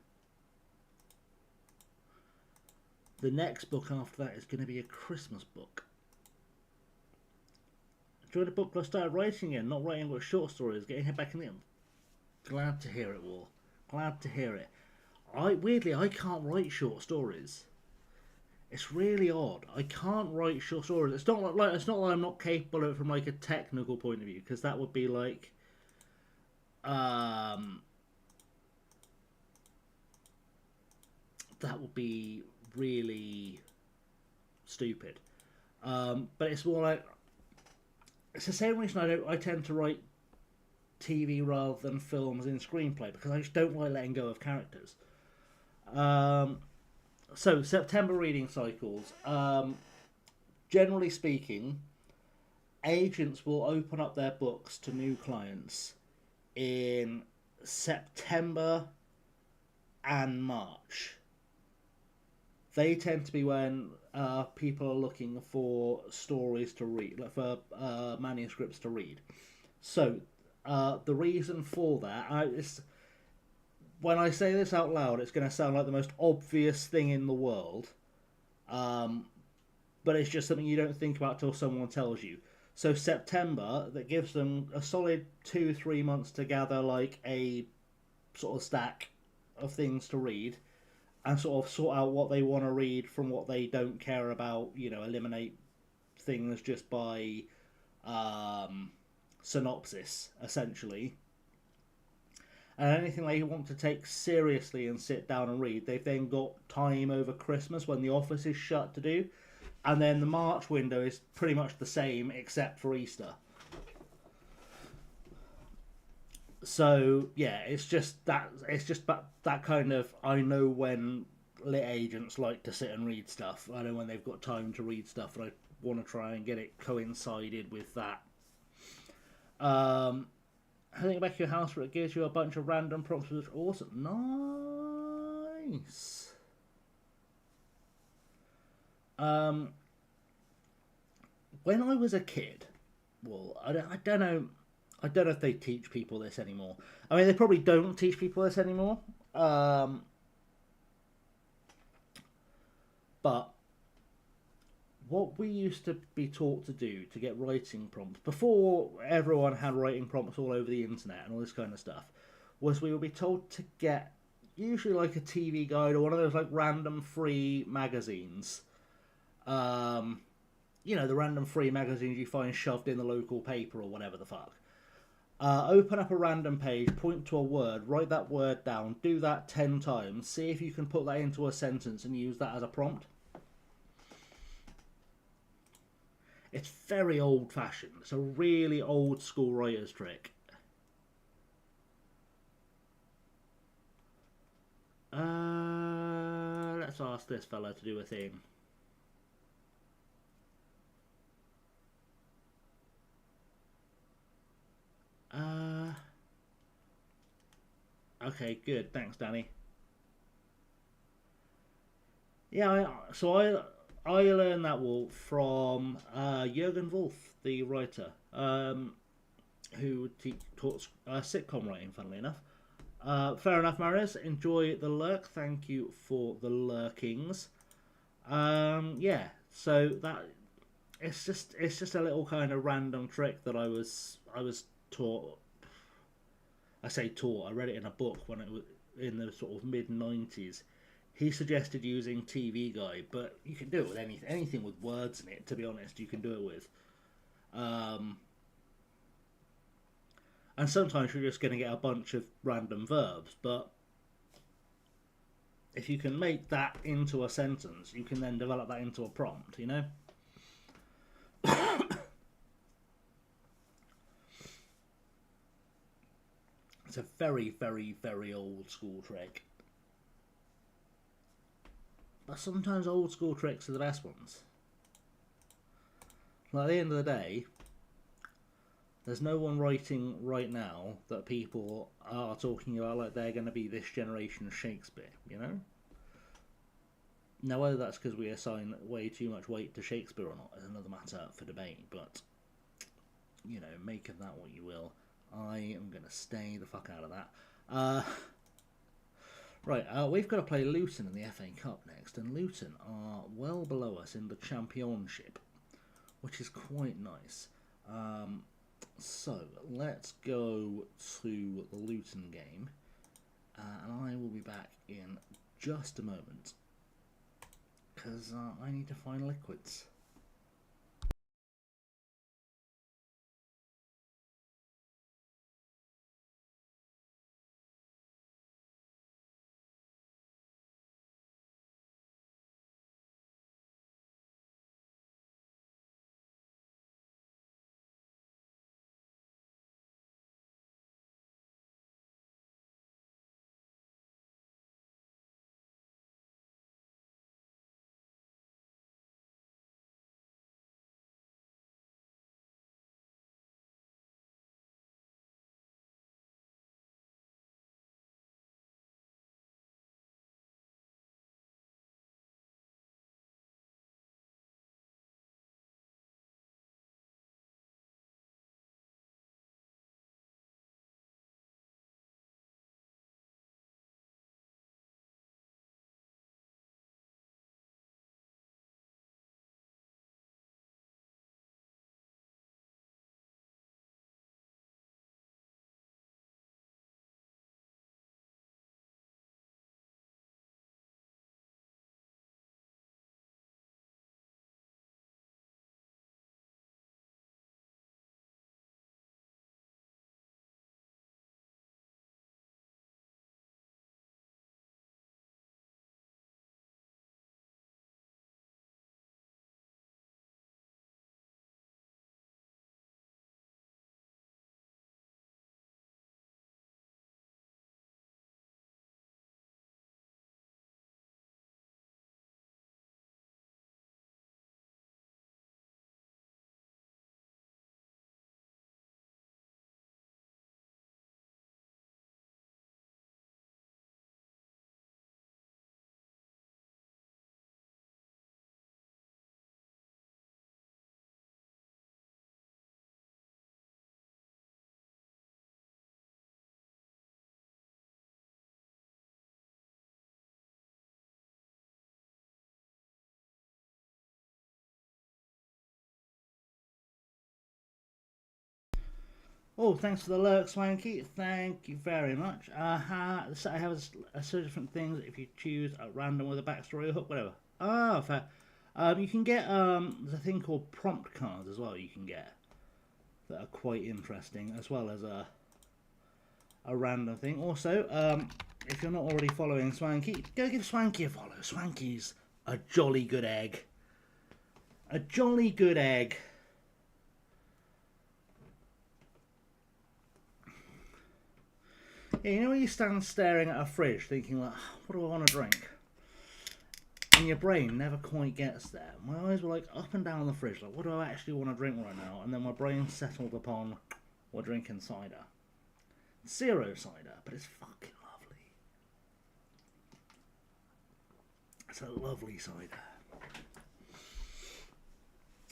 the next book after that is going to be a Christmas book. Enjoyed the book, I started writing again, not writing but short stories, getting head back in the end. Glad to hear it, War. Glad to hear it. Weirdly, I can't write short stories. It's really odd. I can't write short stories. It's not like I'm not capable of it from like a technical point of view, because that would be like that would be really stupid. But it's more like, it's the same reason I tend to write TV rather than films in screenplay, because I just don't like letting go of characters. So September reading cycles. Generally speaking, agents will open up their books to new clients in September and March. They tend to be when people are looking for stories to read, like for manuscripts to read. So the reason for that, when I say this out loud, it's going to sound like the most obvious thing in the world. Um, but it's just something you don't think about till someone tells you. So September, that gives them a solid 2-3 months to gather like a sort of stack of things to read and sort of sort out what they want to read from what they don't care about. Eliminate things just by um, synopsis, essentially. And anything they want to take seriously and sit down and read, they've then got time over Christmas when the office is shut to do. And then the March window is pretty much the same except for Easter. So yeah, it's just that kind of, I know when lit agents like to sit and read stuff. I know when they've got time to read stuff, and I want to try and get it coincided with that. I think back your house where it gives you a bunch of random prompts, which is awesome. Nice. When I was a kid, well, I don't know. I don't know if they teach people this anymore. I mean, they probably don't teach people this anymore. But what we used to be taught to do to get writing prompts before everyone had writing prompts all over the internet and all this kind of stuff was we would be told to get usually like a TV guide or one of those like random free magazines. The random free magazines you find shoved in the local paper or whatever the fuck. Open up a random page, point to a word, write that word down, do that 10 times, see if you can put that into a sentence and use that as a prompt. It's very old fashioned. It's a really old school writer's trick. Let's ask this fella to do a thing. Okay, good. Thanks, Danny. Yeah, I learned that walk from Jurgen Wolf, the writer, who taught sitcom writing. Funnily enough, fair enough, Marius. Enjoy the lurk. Thank you for the lurkings. Yeah, so that it's just a little kind of random trick that I was taught. I say taught. I read it in a book when it was in the sort of mid 90s. He suggested using TV Guide, but you can do it with anything with words in it. To be honest, you can do it with. Um, and sometimes you're just going to get a bunch of random verbs, but if you can make that into a sentence, you can then develop that into a prompt. It's a very, very, very old school trick. But sometimes old school tricks are the best ones. Like at the end of the day, there's no one writing right now that people are talking about like they're going to be this generation's Shakespeare. Now, whether that's because we assign way too much weight to Shakespeare or not is another matter for debate, but, make of that what you will. I am going to stay the fuck out of that. Right, we've got to play Luton in the FA Cup next, and Luton are well below us in the Championship, which is quite nice. So, let's go to the Luton game, and I will be back in just a moment, because I need to find liquids. Oh, thanks for the lurk, Swanky. Thank you very much. So I have a series of different things. If you choose at random with a backstory or hook, whatever. Ah, fair. You can get there's a thing called prompt cards as well. You can get that are quite interesting, as well as a random thing. Also, if you're not already following Swanky, go give Swanky a follow. Swanky's a jolly good egg. A jolly good egg. Yeah, you know when you stand staring at a fridge thinking like, what do I want to drink? And your brain never quite gets there. My eyes were like up and down the fridge, like what do I actually want to drink right now? And then my brain settled upon, we're drinking cider. Zero cider, but it's fucking lovely. It's a lovely cider.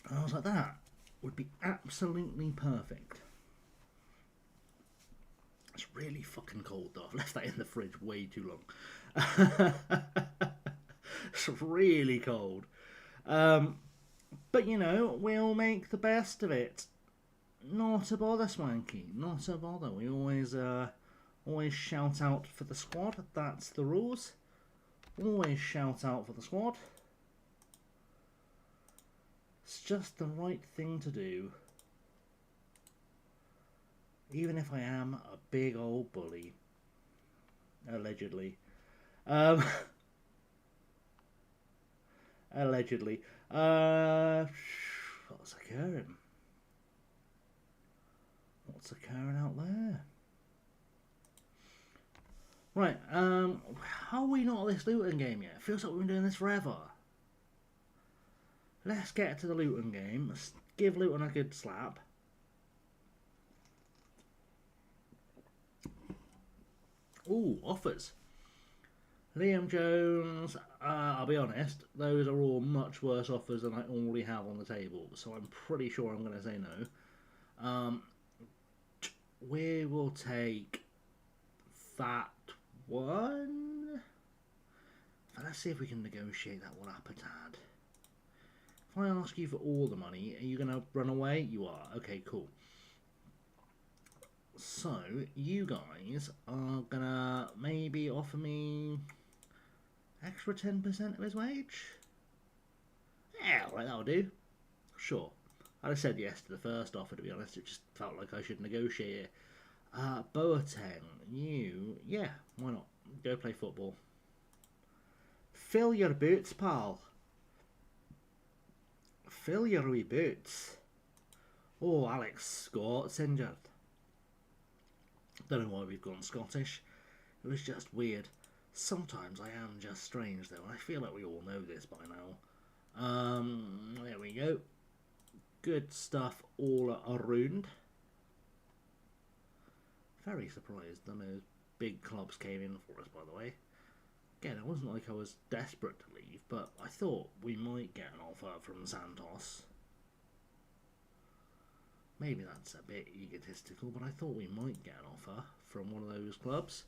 And I was like, that would be absolutely perfect. It's really fucking cold though. I've left that in the fridge way too long. It's really cold. But you know, we'll make the best of it. Not a bother, Swanky. Not a bother. We always shout out for the squad. That's the rules. Always shout out for the squad. It's just the right thing to do. Even if I am a big old bully. Allegedly. Allegedly. What's occurring? What's occurring out there? Right, how are we not at this Luton game yet? It feels like we've been doing this forever. Let's get to the Luton game. Let's give Luton a good slap. Ooh, offers. Liam Jones, I'll be honest, those are all much worse offers than I already have on the table, so I'm pretty sure I'm going to say no. We will take that one. Let's see if we can negotiate that one up a tad. If I ask you for all the money, are you going to run away? You are. Okay, cool. So, you guys are going to maybe offer me extra 10% of his wage? Yeah, right, that'll do. Sure. I'd have said yes to the first offer, to be honest. It just felt like I should negotiate it. Boateng, yeah, why not? Go play football. Fill your boots, pal. Fill your wee boots. Oh, Alex Scott's injured. Don't know why we've gone Scottish. It was just weird. Sometimes I am just strange, though, and I feel like we all know this by now. There we go. Good stuff all around. Very surprised none of those big clubs came in for us, by the way. Again, it wasn't like I was desperate to leave, but I thought we might get an offer from Santos. Maybe that's a bit egotistical, but I thought we might get an offer from one of those clubs.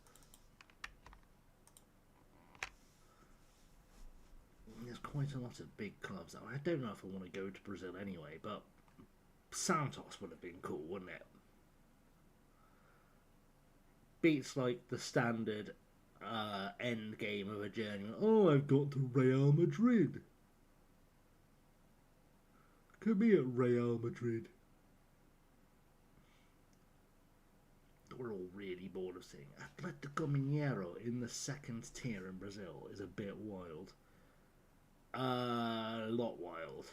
There's quite a lot of big clubs. I don't know if I want to go to Brazil anyway, but Santos would have been cool, wouldn't it? Beats like the standard end game of a Journeyman. Oh, I've got to Real Madrid. Come here, Real Madrid. We're all really bored of seeing Atletico Mineiro in the second tier in Brazil is a bit wild. A lot wild.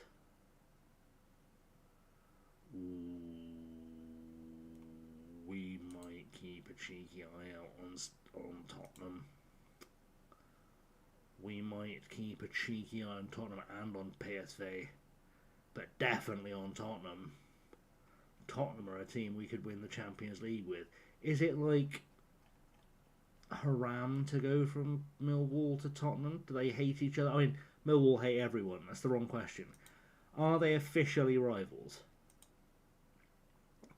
We might keep a cheeky eye out on Tottenham. We might keep a cheeky eye on Tottenham and on PSV. But definitely on Tottenham. Tottenham are a team we could win the Champions League with. Is it like haram to go from Millwall to Tottenham? Do they hate each other? I mean, Millwall hate everyone. That's the wrong question. Are they officially rivals?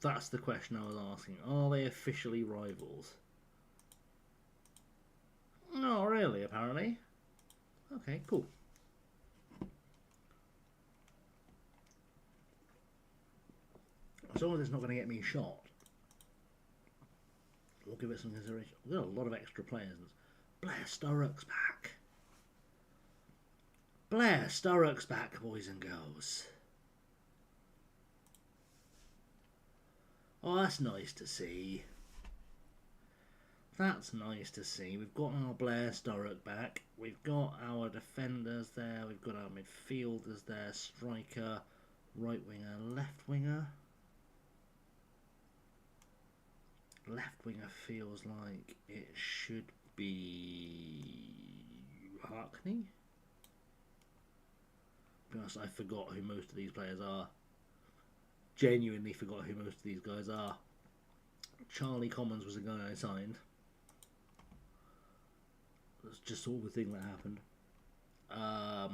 That's the question I was asking. Are they officially rivals? Not really, apparently. Okay, cool. As long as it's not going to get me shot. give it some consideration. We've got a lot of extra players. Blair Sturrock's back. Blair Sturrock's back, boys and girls. Oh, that's nice to see. That's nice to see. We've got our Blair Sturrock back. We've got our defenders there. We've got our midfielders there. Striker, right winger, left winger. Left winger feels like it should be Hackney. To be honest, I forgot who most of these players are. Genuinely forgot who most of these guys are. Charlie Commons was the guy I signed. That's just all the thing that happened. I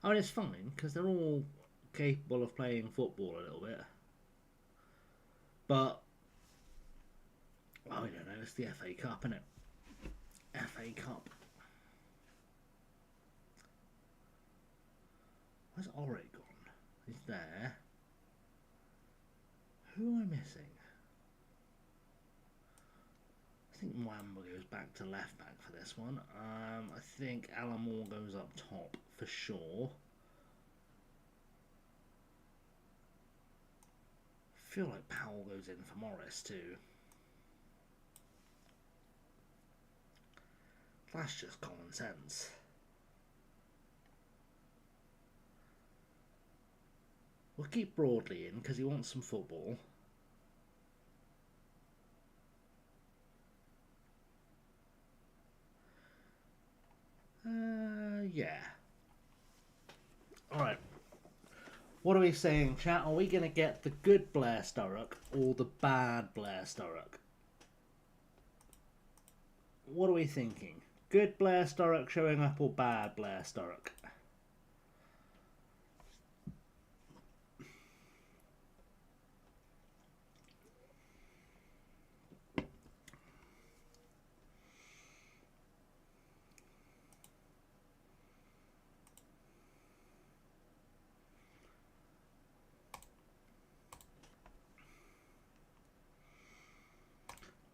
mean, it's fine because they're all capable of playing football a little bit. But I don't know. It's the FA Cup, isn't it? FA Cup. Where's Orrit gone? He's there. Who am I missing? I think Mwamba goes back to left back for this one. I think Alan Moore goes up top for sure. I feel like Powell goes in for Morris too. That's just common sense. We'll keep Broadley in because he wants some football. Yeah. Alright. What are we saying, chat? Are we going to get the good Blair Sturrock or the bad Blair Sturrock? What are we thinking? Good Blair Sturrock showing up or bad Blair Sturrock?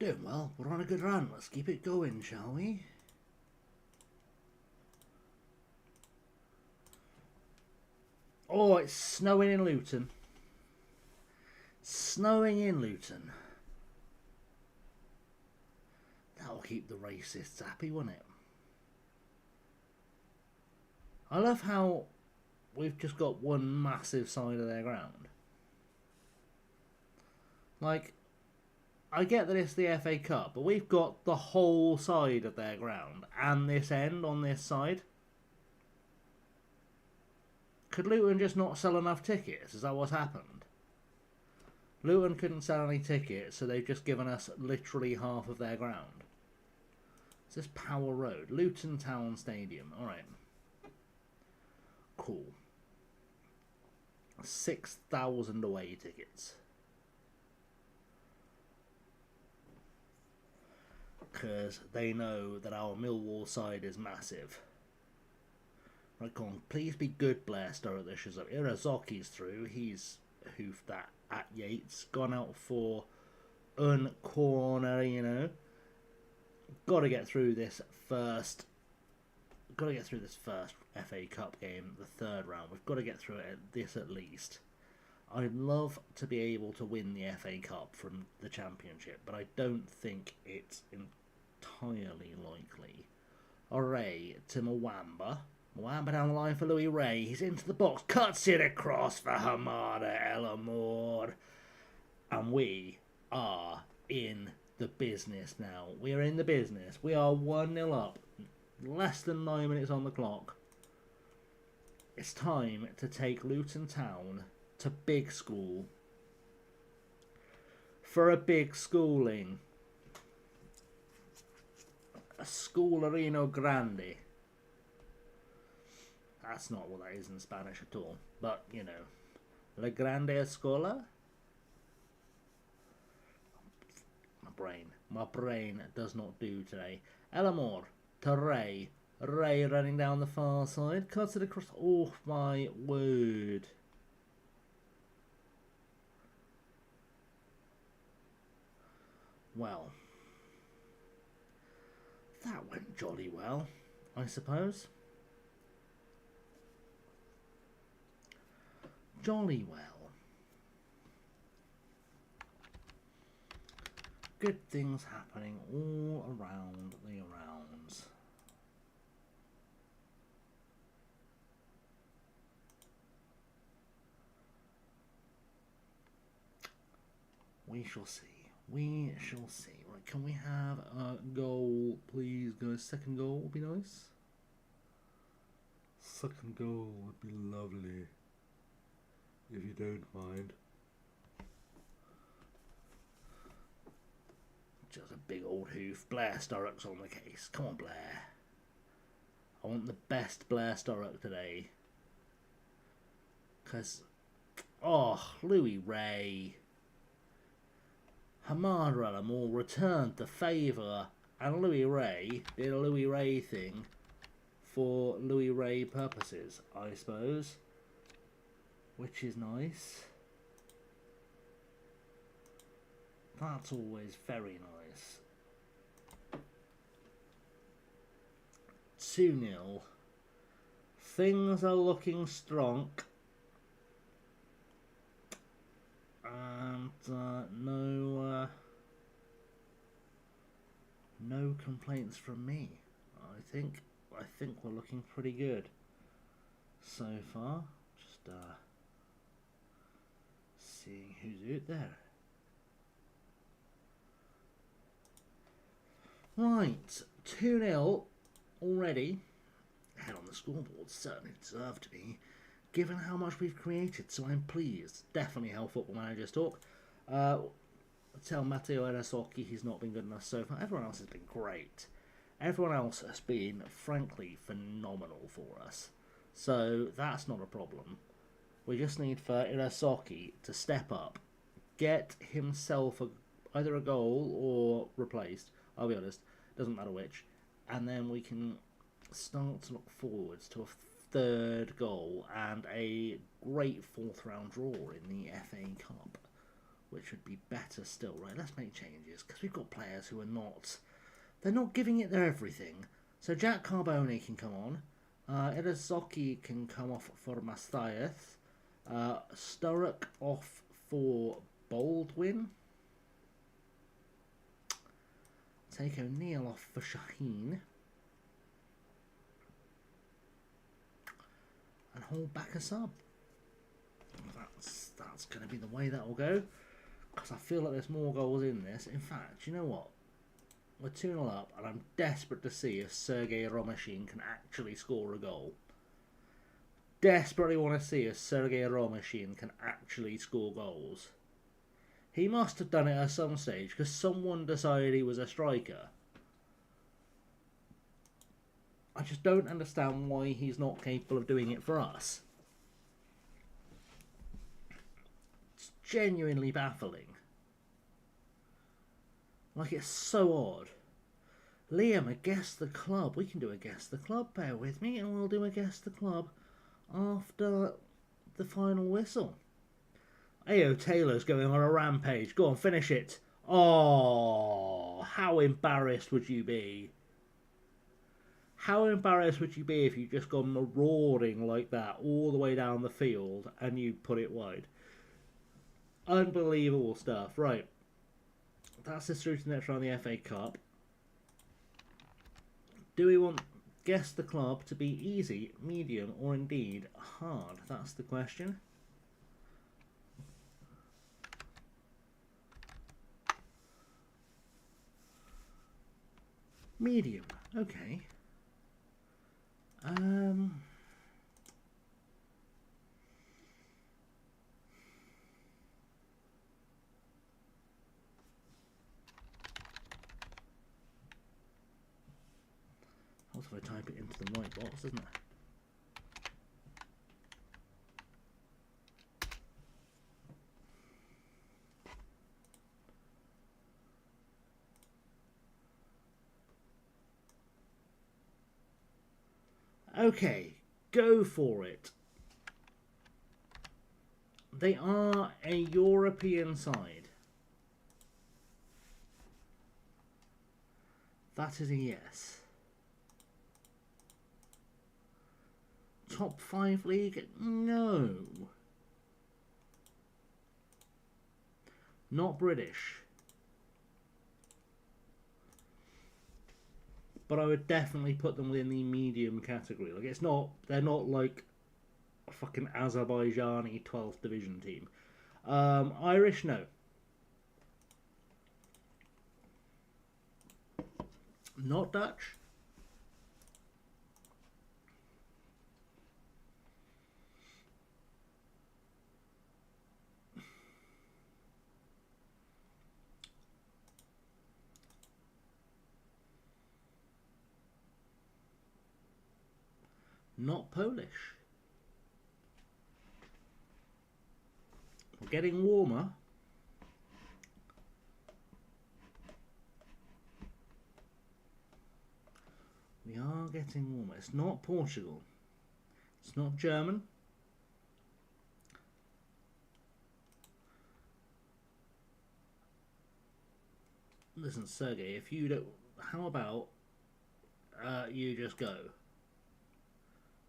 Doing well. We're on a good run. Let's keep it going, shall we? Oh, it's snowing in Luton. Snowing in Luton. That'll keep the racists happy, won't it? I love how we've just got one massive side of their ground. Like, I get that it's the FA Cup, but we've got the whole side of their ground and this end on this side. Could Luton just not sell enough tickets? Is that what's happened? Luton couldn't sell any tickets, so they've just given us literally half of their ground. Is this Power Road? Luton Town Stadium. Alright. Cool. 6,000 away tickets. Because they know that our Millwall side is massive. Right, go on. Please be good, Blair Sturrock. This is up. Irazoki's through. He's hoofed that at Yates. Gone out for corner, you know. Got to get through this first. Got to get through this first FA Cup game, the third round. We've got to get through this at least. I'd love to be able to win the FA Cup from the Championship, but I don't think it's entirely likely. Ray to Mwamba. Mwamba down the line for Louis Ray. He's into the box. Cuts it across for Hamada Elamore. And we are in the business now. We are in the business. We are 1-0 up. Less than 9 minutes on the clock. It's time to take Luton Town to big school for a big schooling. A Scholarino Grande. That's not what that is in Spanish at all, but you know, La Grande Escola. My brain does not do today. Elamore to Ray. Ray running down the far side, cuts it across. Oh my word. Well, that went jolly well, I suppose. Jolly well. Good things happening all around the rounds. We shall see. We shall see. Right, can we have a goal, please, guys? Second goal would be nice. Second goal would be lovely, if you don't mind. Just a big old hoof. Blair Sturrock's on the case. Come on, Blair. I want the best Blair Sturrock today. Because, oh, Louis Ray. Hamad Ralamore returned the favour, and Louis Ray did a Louis Ray thing for Louis Ray purposes, I suppose. Which is nice. That's always very nice. 2-0. Things are looking strong. And no complaints from me. I think we're looking pretty good so far. Just seeing who's out there. Right, 2-0 already. Head on the scoreboard, certainly deserved to be, given how much we've created, so I'm pleased. Definitely how Football Managers talk. Tell Matteo Arasocchi he's not been good enough so far. Everyone else has been great. Everyone else has been, frankly, phenomenal for us. So that's not a problem. We just need for Arasocchi to step up, get himself either a goal or replaced. I'll be honest, doesn't matter which. And then we can start to look forwards to a third goal and a great fourth round draw in the FA Cup, which would be better still. Right, let's make changes, because we've got players who are they're not giving it their everything. So Jack Carbone can come on, Irasocki can come off for Mastaeth, Sturrock off for Baldwin, take O'Neill off for Shaheen, and hold back a sub. That's going to be the way that will go, because I feel like there's more goals in this. In fact, you know what? We're 2-0 up, and I'm desperate to see if Sergei Romashkin can actually score a goal. Desperately want to see if Sergei Romashkin can actually score goals. He must have done it at some stage, because someone decided he was a striker. I just don't understand why he's not capable of doing it for us. It's genuinely baffling. Like, it's so odd. Liam, a Guess the Club. We can do a Guess the Club, bear with me, and we'll do a Guess the Club after the final whistle. Ayo Taylor's going on a rampage. Go on, finish it. Oh, how embarrassed would you be? How embarrassed would you be if you just gone marauding like that all the way down the field and you put it wide? Unbelievable stuff. Right. That's the through to the next round of the FA Cup. Do we want Guess the Club to be easy, medium, or indeed hard? That's the question. Medium. Okay. Also, if I type it into the right box, isn't it? Okay, go for it. They are a European side. That is a yes. Top 5 league? No. Not British. But I would definitely put them within the medium category. Like, it's not, they're not like a fucking Azerbaijani 12th division team. Irish, no. Not Dutch. Not Polish. We're getting warmer. We are getting warmer. It's not Portugal. It's not German. Listen, Sergey, if you don't... How about you just go?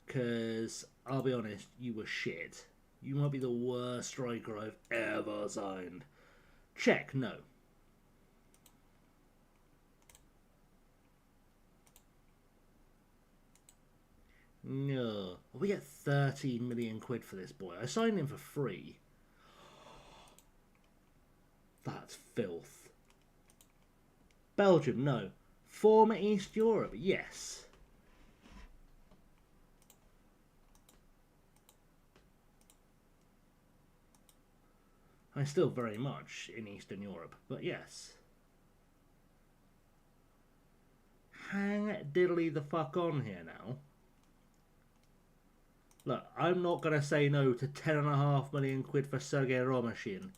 Because, I'll be honest, you were shit. You might be the worst striker I've ever signed. Check, no. No. We get 13 million quid for this boy. I signed him for free. That's filth. Belgium, no. Former East Europe, yes. I'm still very much in Eastern Europe, but yes. Hang diddly the fuck on here now. Look, I'm not going to say no to 10.5 million quid for Sergei Romeshin,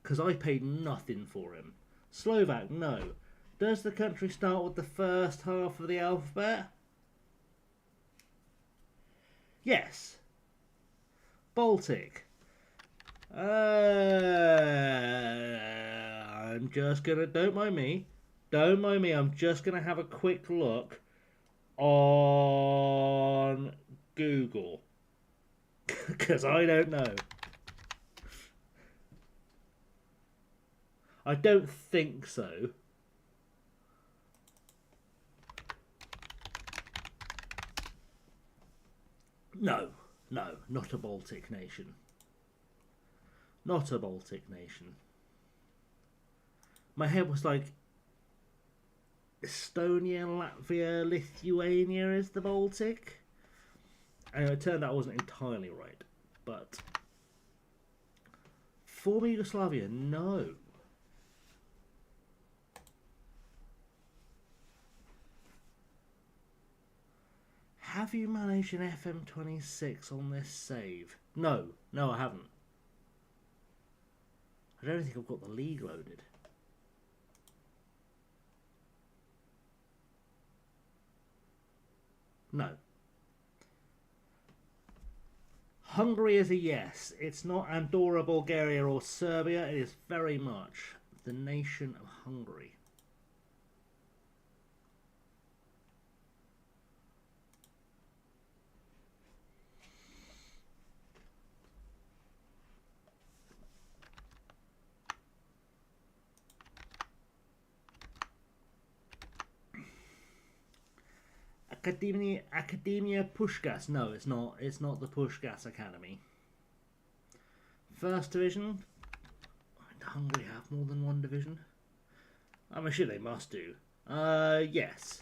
because I paid nothing for him. Slovak, no. Does the country start with the first half of the alphabet? Yes. Baltic. I'm just gonna, don't mind me, I'm just gonna have a quick look on Google, because I don't know. I don't think so. No, not a Baltic nation. Not a Baltic nation. My head was like, Estonia, Latvia, Lithuania is the Baltic. And it turned out I wasn't entirely right. But former Yugoslavia, no. Have you managed an FM26 on this save? No, I haven't. I don't think I've got the league loaded. No. Hungary is a yes. It's not Andorra, Bulgaria or Serbia. It is very much the nation of Hungary. Academia Pushkas. No, it's not. It's not the Pushkas Academy. First division. Did Hungary have more than one division? I'm sure they must do. Yes.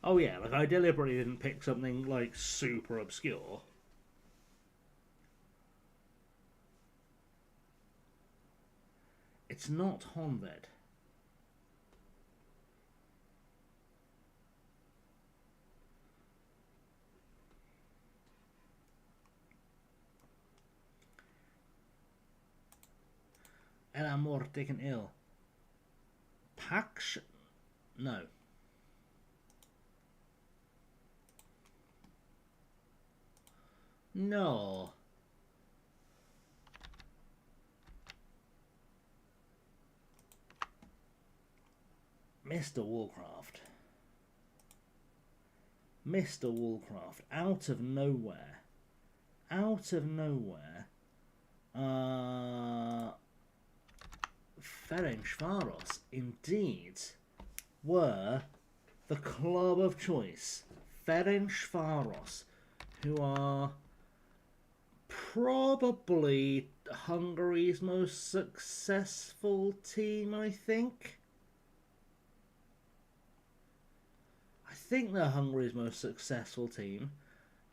Oh yeah, like I deliberately didn't pick something like super obscure. It's not Honved. El Amor taken ill. Pax? No. No. Mr. Warcraft. Mr. Warcraft, out of nowhere, Ferencváros indeed were the club of choice. Ferencváros, who are probably Hungary's most successful team, I think. I think they're Hungary's most successful team.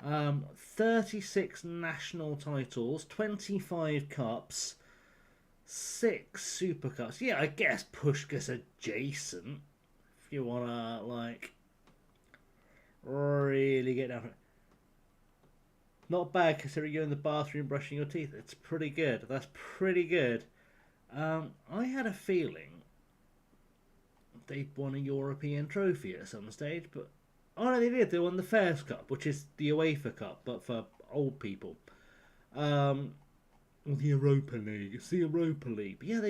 36 national titles, 25 cups, 6 Super Cups. Yeah, I guess Puskás adjacent. If you want to, like, really get down to it. Not bad considering you're in the bathroom brushing your teeth. It's pretty good. That's pretty good. I had a feeling they'd won a European trophy at some stage, but oh no, they did. They won the Fairs Cup, which is the UEFA Cup, but for old people. Or the Europa League. It's the Europa League. But yeah,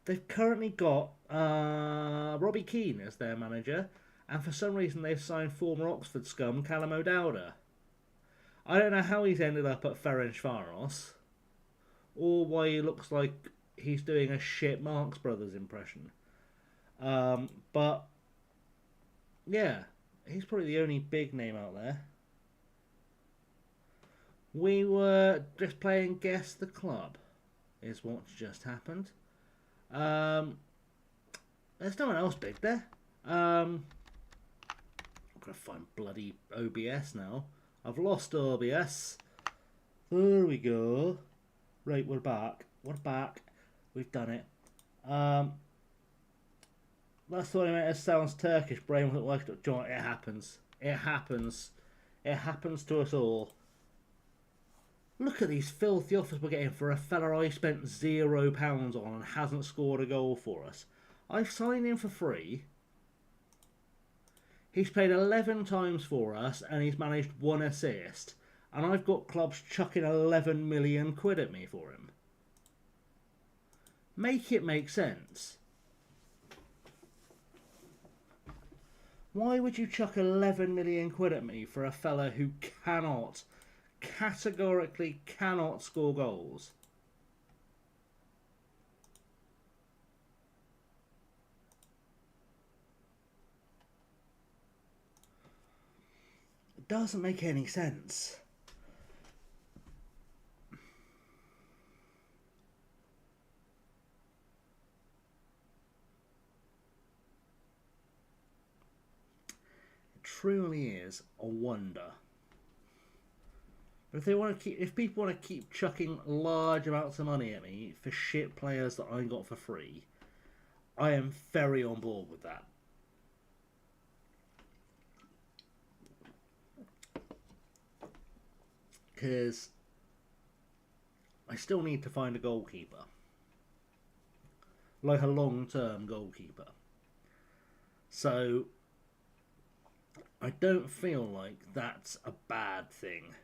they've currently got Robbie Keane as their manager, and for some reason they've signed former Oxford scum Callum O'Dowda. I don't know how he's ended up at Ferencváros, or why he looks like he's doing a shit Marx Brothers impression. But yeah, he's probably the only big name out there. We were just playing Guess the Club, is what's just happened. There's no one else big there. I'm gonna find bloody OBS now. I've lost OBS. There we go. Right, we're back. We're back. We've done it. That's what I meant. It sounds Turkish. Brain won't work. It happens. It happens. It happens to us all. Look at these filthy offers we're getting for a fella I spent £0 on and hasn't scored a goal for us. I've signed him for free. He's played 11 times for us and he's managed 1 assist. And I've got clubs chucking 11 million quid at me for him. Make it make sense. Why would you chuck 11 million quid at me for a fella who categorically cannot score goals? It doesn't make any sense. Truly is a wonder. But if people want to keep chucking large amounts of money at me for shit players that I got for free, I am very on board with that. Because I still need to find a goalkeeper. Like a long-term goalkeeper. So I don't feel like that's a bad thing.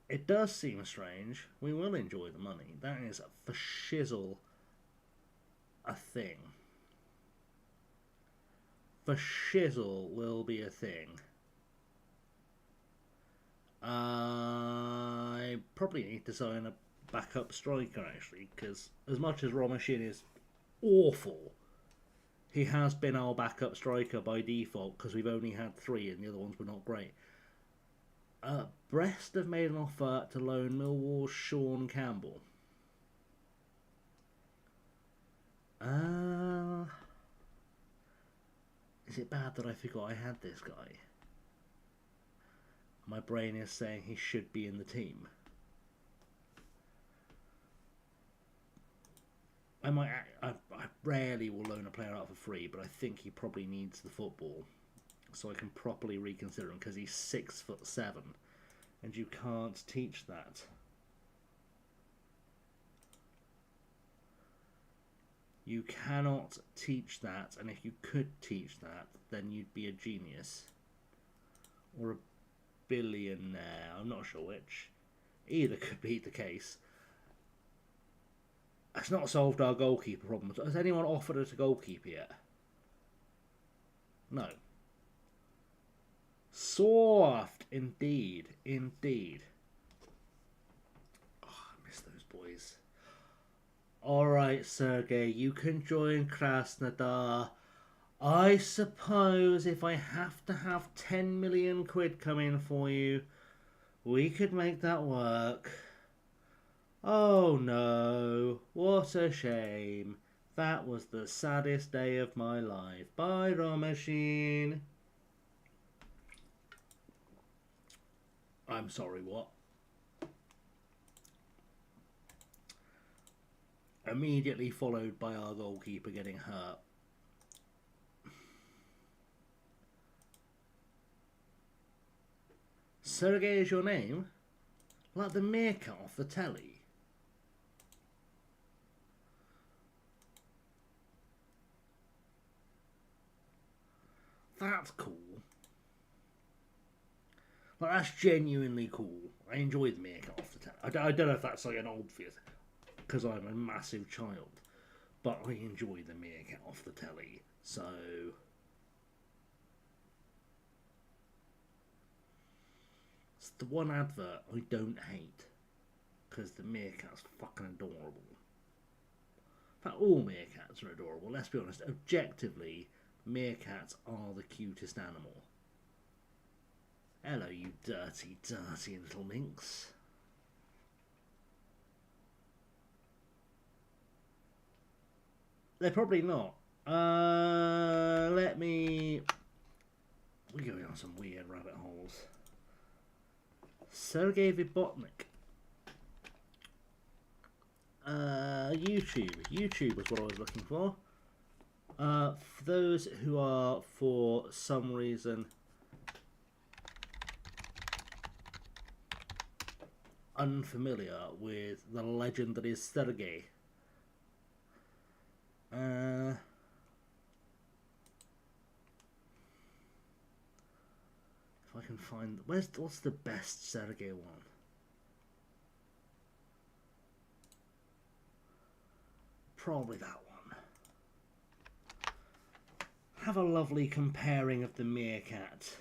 It does seem strange. We will enjoy the money. That is for shizzle a thing. For shizzle will be a thing. I probably need to sign a backup striker actually, because as much as Romashин is awful, he has been our backup striker by default because we've only had 3 and the other ones were not great. Brest have made an offer to loan Millwall's Sean Campbell. Is it bad that I forgot I had this guy? My brain is saying he should be in the team. I rarely will loan a player out for free, but I think he probably needs the football, so I can properly reconsider him because he's 6'7", and you can't teach that. You cannot teach that, and if you could teach that, then you'd be a genius. Or a billionaire, I'm not sure which. Either could be the case. It's not solved our goalkeeper problem. Has anyone offered us a goalkeeper yet? No. Soft, indeed, indeed. Oh, I miss those boys. Alright, Sergey, you can join Krasnodar. I suppose if I have to have 10 million quid come in for you, we could make that work. Oh no, what a shame. That was the saddest day of my life. Bye, Romashine. I'm sorry, what? Immediately followed by our goalkeeper getting hurt. Sergey is your name? Like the meerkat off the telly. That's cool. Like, that's genuinely cool. I enjoy the meerkat off the telly. I don't know if that's like an obvious, because I'm a massive child, but I enjoy the meerkat off the telly, so... It's the one advert I don't hate, because the meerkat's fucking adorable. In fact, all meerkats are adorable, let's be honest. Objectively, meerkats are the cutest animal. Hello, you dirty, dirty little minx. They're probably not. Let me... We're going on some weird rabbit holes. Sergey Vibotnik. YouTube. YouTube was what I was looking for. For those who are, for some reason, unfamiliar with the legend that is Sergey. If I can find... what's the best Sergey one? Probably that one. Have a lovely comparing of the meerkat.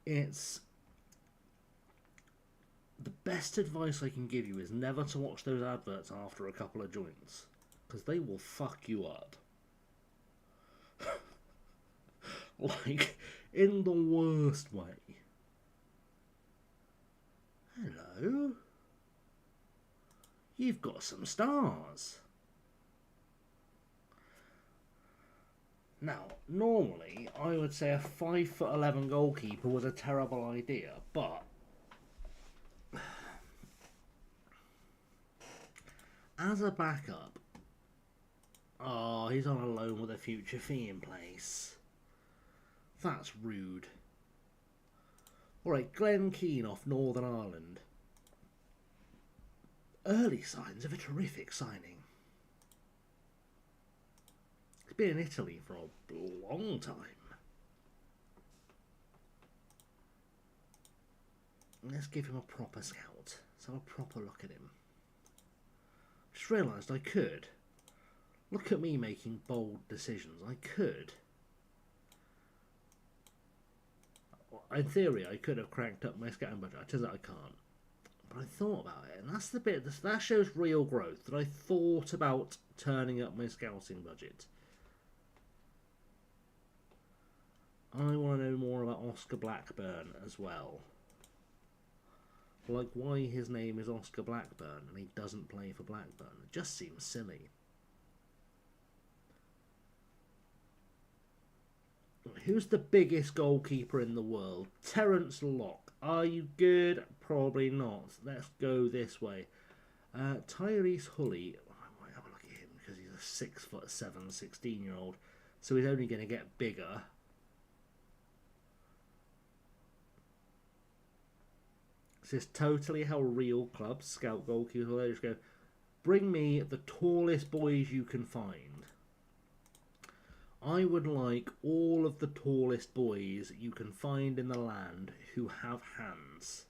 It's... the best advice I can give you is never to watch those adverts after a couple of joints, because they will fuck you up. Like, in the worst way. Hello? You've got some stars. Now, normally, I would say a 5'11" goalkeeper was a terrible idea, but as a backup, oh, he's on a loan with a future fee in place. That's rude. Alright, Glenn Keane off Northern Ireland. Early signs of a terrific signing. He's been in Italy for a long time. Let's give him a proper scout. Let's have a proper look at him. Just realised I could. Look at me making bold decisions. I could. In theory, I could have cranked up my scouting budget. It turns out I can't. But I thought about it, and that's the bit that shows real growth. That I thought about turning up my scouting budget. I want to know more about Oscar Blackburn as well. Like why his name is Oscar Blackburn and he doesn't play for Blackburn. It just seems silly. Who's the biggest goalkeeper in the world? Terence Locke. Are you good? Probably not. Let's go this way. Tyrese Hulley. I might have a look at him because he's a 6'7", 16-year-old. So he's only going to get bigger. This is totally how real clubs scout goalkeepers. They just go, bring me the tallest boys you can find. I would like all of the tallest boys you can find in the land who have hands.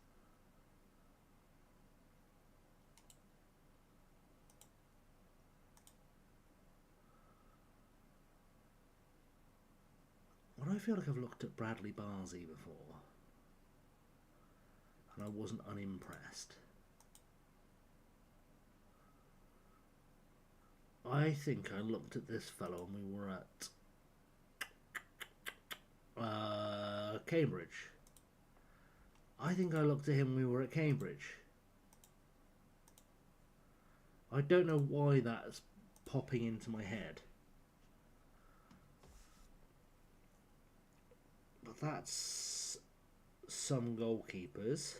Well, I feel like I've looked at Bradley Barzi before, and I wasn't unimpressed. I think I looked at this fellow when we were at Cambridge. I think I looked at him when we were at Cambridge. I don't know why that's popping into my head. But that's some goalkeepers.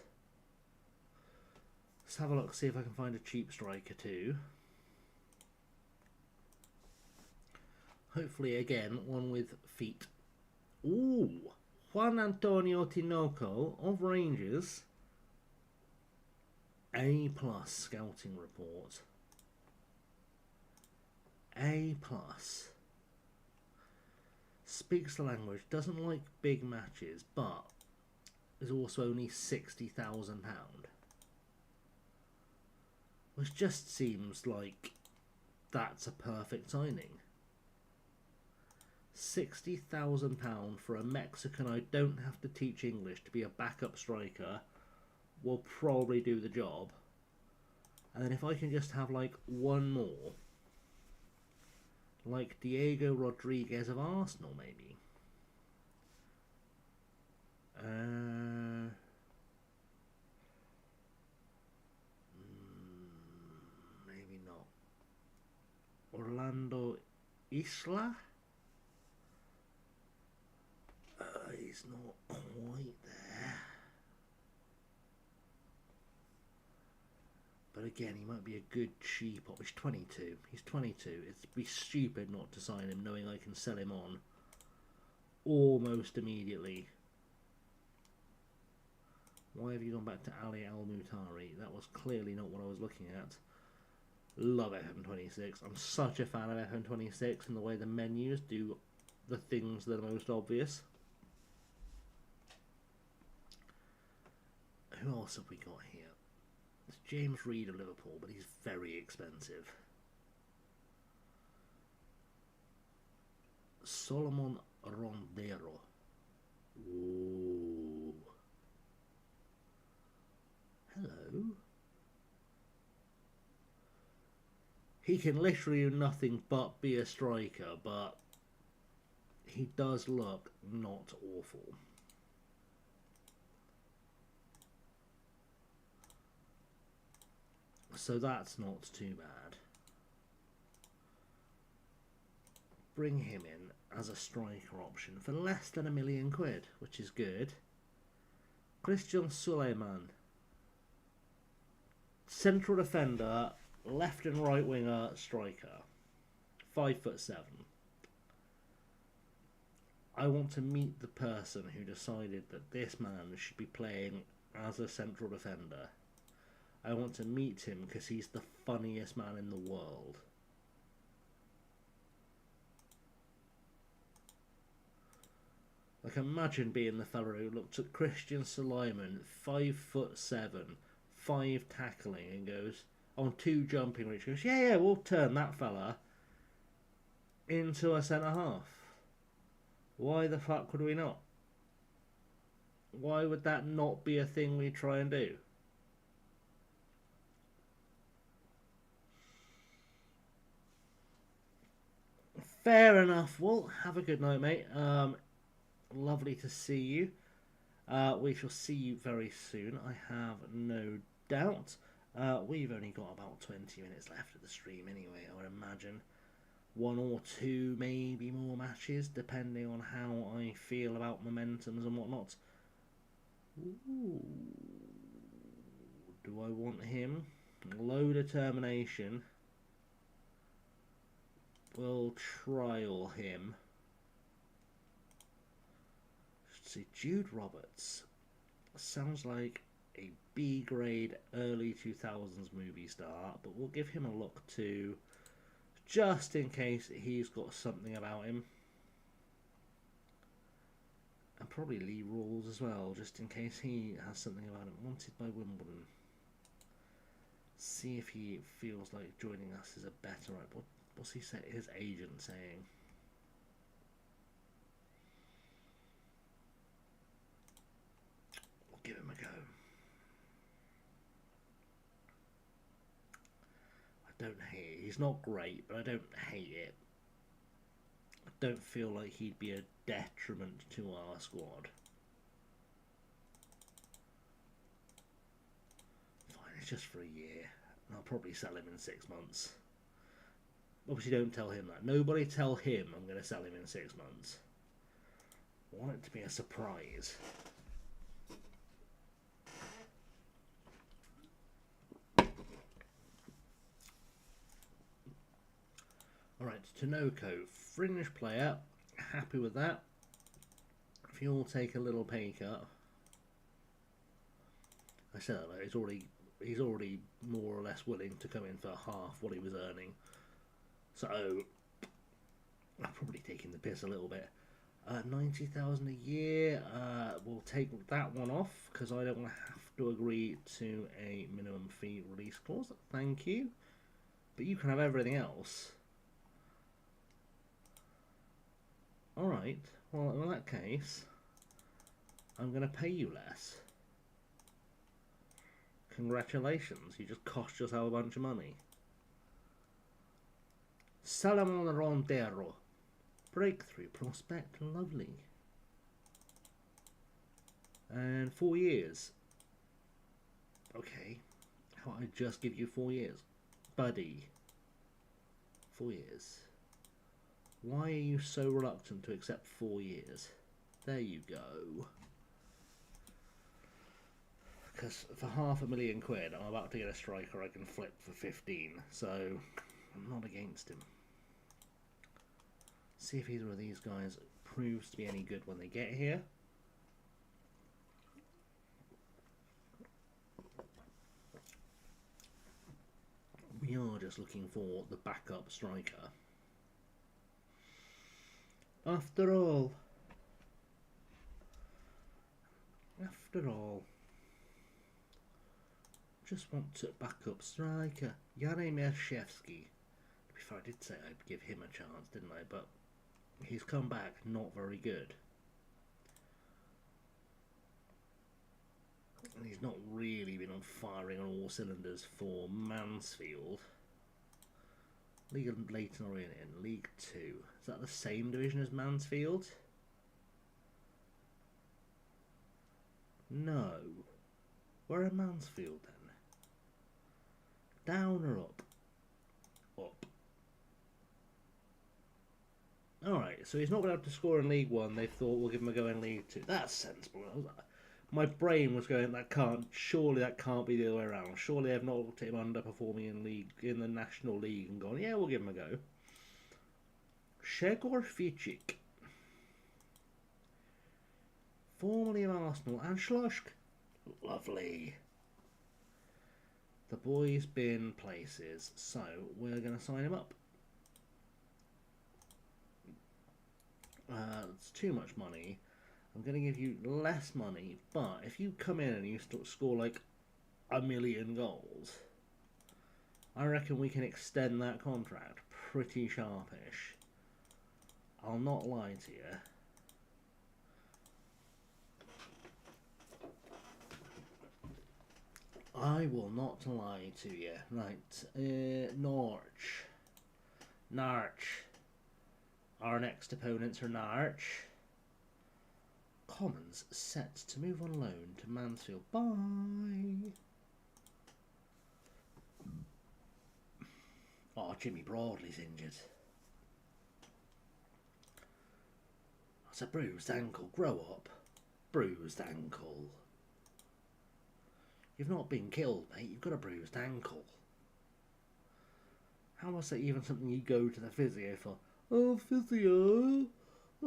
Let's have a look, see if I can find a cheap striker too. Hopefully, again, one with feet. Ooh, Juan Antonio Tinoco of Rangers. A+ scouting report. A+. Speaks the language, doesn't like big matches, but is also only £60,000. Which just seems like that's a perfect signing. £60,000 for a Mexican I don't have to teach English to be a backup striker will probably do the job. And then if I can just have like one more, like Diego Rodriguez of Arsenal maybe. Maybe not. Orlando Isla? He's not quite there. But again, he might be a good cheap option. He's 22. He's 22. It'd be stupid not to sign him, knowing I can sell him on almost immediately. Why have you gone back to Ali Al-Mutari? That was clearly not what I was looking at. Love FM26. I'm such a fan of FM26 and the way the menus do the things that are most obvious. Who else have we got here? It's James Reed of Liverpool, but he's very expensive. Solomon Rondero. Ooh. Hello. He can literally do nothing but be a striker, but he does look not awful. So that's not too bad. Bring him in as a striker option for less than £1 million, which is good. Christian Suleiman. Central defender, left and right winger, striker. 5'7". I want to meet the person who decided that this man should be playing as a central defender. I want to meet him because he's the funniest man in the world. Like, imagine being the fellow who looked at Christian Suleiman, 5'7", 5 tackling, and goes on 2 jumping reach. Goes, yeah, we'll turn that fella into a centre half. Why the fuck would we not? Why would that not be a thing we try and do? Fair enough. Well, have a good night, mate. Lovely to see you. We shall see you very soon, I have no doubt. We've only got about 20 minutes left of the stream anyway, I would imagine. 1 or 2, maybe more matches, depending on how I feel about momentums and whatnot. Ooh. Do I want him? Low determination. We'll trial him. Let's see, Jude Roberts. Sounds like a B grade early 2000s movie star, but we'll give him a look too, just in case he's got something about him. And probably Lee Rawls as well, just in case he has something about him. Wanted by Wimbledon. See if he feels like joining us is a better. What's he say? His agent saying? We'll give him a go. I don't hate it. He's not great, but I don't hate it. I don't feel like he'd be a detriment to our squad. Fine, it's just for a year. I'll probably sell him in 6 months. Obviously don't tell him that. Nobody tell him I'm going to sell him in 6 months. I want it to be a surprise. Alright, Tanoko, fringe player. Happy with that. If you'll take a little pay cut. I said that, he's already more or less willing to come in for half what he was earning. So I'm probably taking the piss a little bit. 90,000 a year. We'll take that one off because I don't want to have to agree to a minimum fee release clause. Thank you. But you can have everything else. Alright, well in that case, I'm going to pay you less. Congratulations, you just cost yourself a bunch of money. Salomon Rondero. Breakthrough prospect, lovely. And 4 years. Okay, how about I just give you 4 years? Buddy. 4 years. Why are you so reluctant to accept 4 years? There you go. Because for £500,000 I'm about to get a striker I can flip for 15, so I'm not against him. See if either of these guys proves to be any good when they get here. We are just looking for the backup striker. After all, just want to backup striker. Jaromir Shevsky. To be fair, I did say I'd give him a chance, didn't I? But he's come back not very good. And he's not really been on firing on all cylinders for Mansfield. League of Leighton Orient in League 2. Is that the same division as Mansfield? No. Where are Mansfield then? Down or up? Up. Alright, so he's not been able to score in League 1. They thought we'll give him a go in League 2. That's sensible. My brain was going, surely that can't be the other way around. Surely they've not looked at him underperforming in the National League and gone, yeah, we'll give him a go. Shegor Ficik. Formerly of Arsenal and Schlosk. Lovely. The boy's been places, so we're going to sign him up. It's too much money. I'm going to give you less money, but if you come in and you score like 1 million goals, I reckon we can extend that contract pretty sharpish. I'll not lie to you. I will not lie to you. Right, Norwich. Our next opponents are Norwich. Commons set to move on loan to Mansfield. Bye. Oh, Jimmy Broadley's injured. That's a bruised ankle. Grow up. Bruised ankle. You've not been killed, mate. You've got a bruised ankle. How was that even something you go to the physio for? Oh, physio,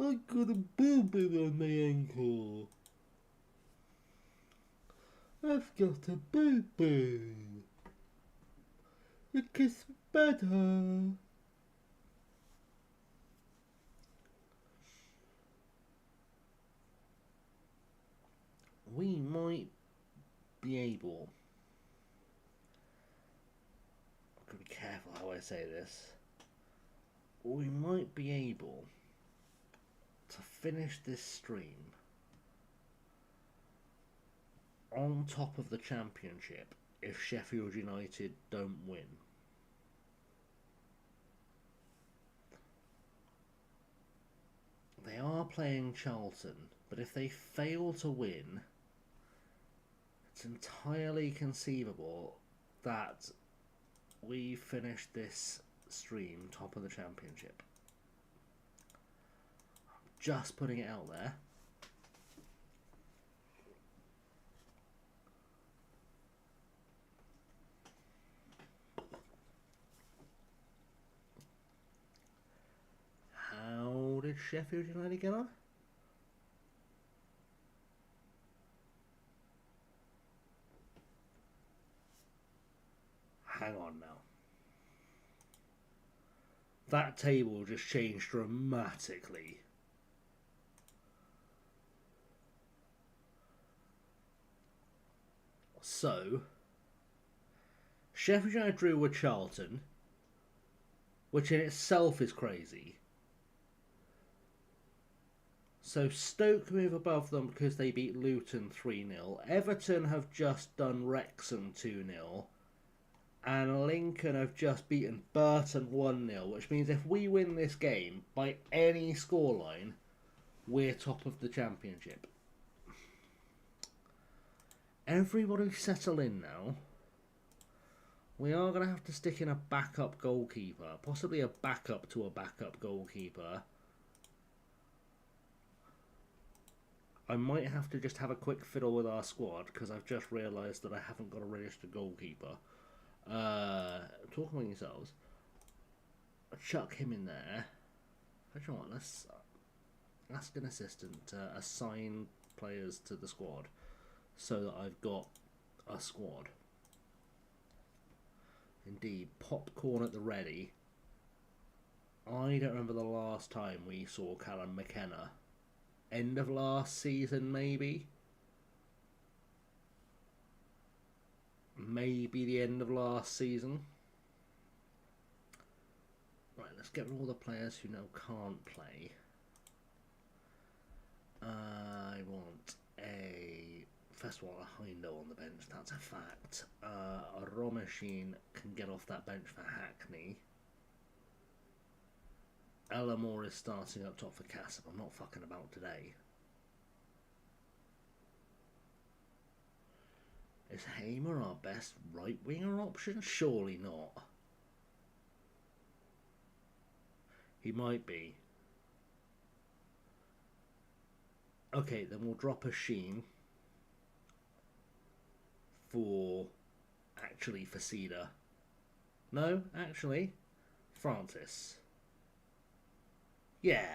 I got a boo-boo on my ankle. I I've got a boo-boo. It gets better. We might be able... I've got to be careful how I say this. We might be able to finish this stream on top of the championship if Sheffield United don't win. They are playing Charlton, but if they fail to win, it's entirely conceivable that we finish this stream top of the championship. I'm just putting it out there. How did Sheffield United get on? Hang on now. That table just changed dramatically. So, Sheffield United drew with Charlton, which in itself is crazy. So Stoke move above them because they beat Luton 3-0. Everton have just done Wrexham 2-0. And Lincoln have just beaten Burton 1-0, which means if we win this game by any scoreline, we're top of the championship. Everybody settle in now. We are going to have to stick in a backup goalkeeper, possibly a backup to a backup goalkeeper. I might have to just have a quick fiddle with our squad because I've just realised that I haven't got a registered goalkeeper. Talk among yourselves. I'll chuck him in there. Actually, what? Let's ask an assistant to assign players to the squad so that I've got a squad. Indeed, popcorn at the ready. I don't remember the last time we saw Callum McKenna. End of last season, maybe? Maybe the end of last season. Right, let's get rid of all the players who now can't play. I want a... First of all, a Hindo on the bench, that's a fact. A Romashine can get off that bench for Hackney. Ellamore is starting up top for Cassip. I'm not fucking about today. Is Hamer our best right-winger option? Surely not. He might be. Okay, then we'll drop a Sheen for Cedar. No, actually, Francis. Yeah.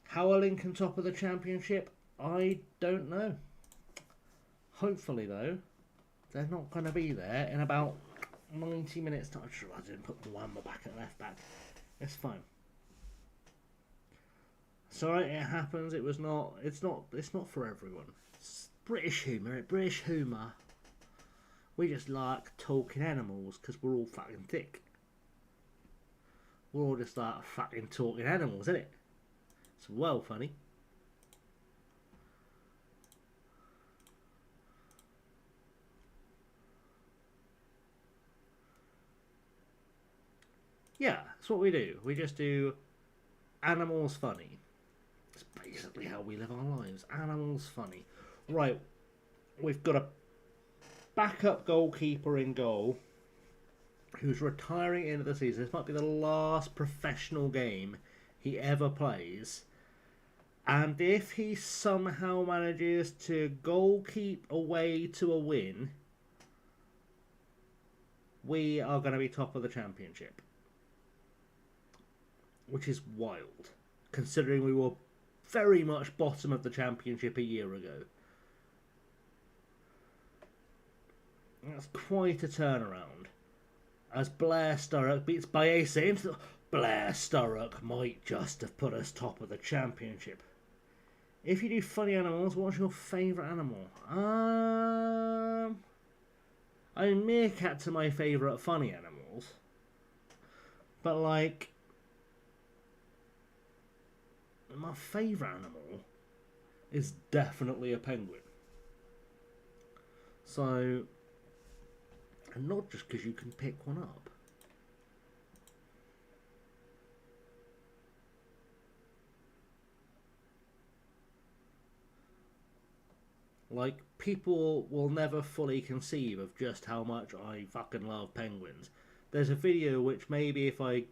How are Lincoln top of the championship? I don't know. Hopefully, though, they're not going to be there in about 90 minutes. I didn't put Mwamba back at left back. It's fine. Sorry, it happens. It was not. It's not for everyone. It's British humour. British humour. We just like talking animals because we're all fucking thick. We're all just like fucking talking animals, isn't it? It's well funny. Yeah, that's what we do. We just do animals funny. It's basically how we live our lives. Animals funny. Right, we've got a backup goalkeeper in goal who's retiring into the season. This might be the last professional game he ever plays. And if he somehow manages to goalkeep away to a win, we are going to be top of the championship. Which is wild, considering we were very much bottom of the championship a year ago. That's quite a turnaround. As Blair Sturrock beats Bayese, Blair Sturrock might just have put us top of the championship. If you do funny animals, what's your favourite animal? I mean, meerkats are my favourite funny animals. But, like, my favourite animal is definitely a penguin. So, and not just because you can pick one up. Like, people will never fully conceive of just how much I fucking love penguins. There's a video which maybe if I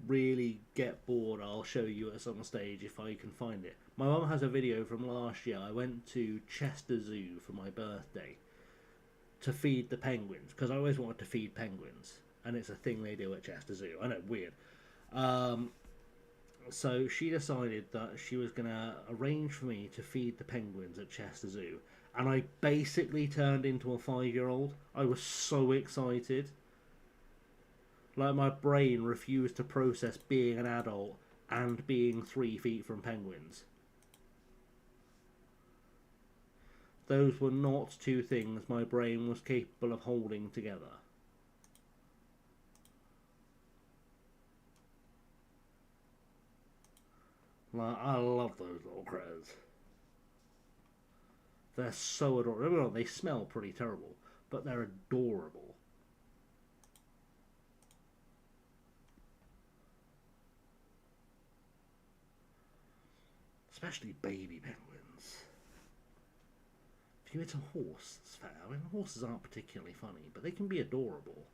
really get bored I'll show you at some stage if I can find it. My mum has a video from last year. I went to Chester Zoo for my birthday to feed the penguins, because I always wanted to feed penguins, and it's a thing they do at Chester Zoo. I know, weird. So she decided that she was going to arrange for me to feed the penguins at Chester Zoo, and I basically turned into a 5-year-old. I was so excited. Like, my brain refused to process being an adult and being 3 feet from penguins. Those were not two things my brain was capable of holding together. Like, I love those little critters. They're so adorable. They smell pretty terrible, but they're adorable. Especially baby penguins. If you hit a horse, that's fair. I mean, horses aren't particularly funny, but they can be adorable.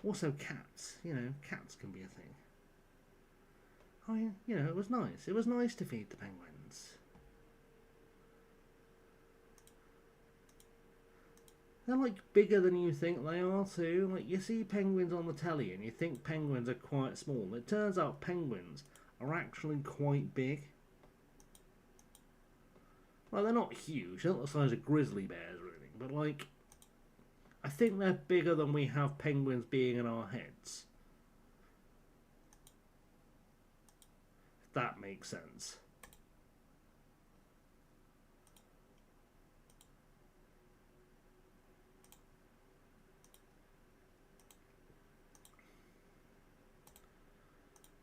Also cats. You know, cats can be a thing. Oh yeah, you know, it was nice. It was nice to feed the penguins. They're like bigger than you think they are too. Like, you see penguins on the telly and you think penguins are quite small. It turns out penguins are actually quite big. Well, they're not huge. They're not the size of grizzly bears or anything. But, like, I think they're bigger than we have penguins being in our heads. If that makes sense.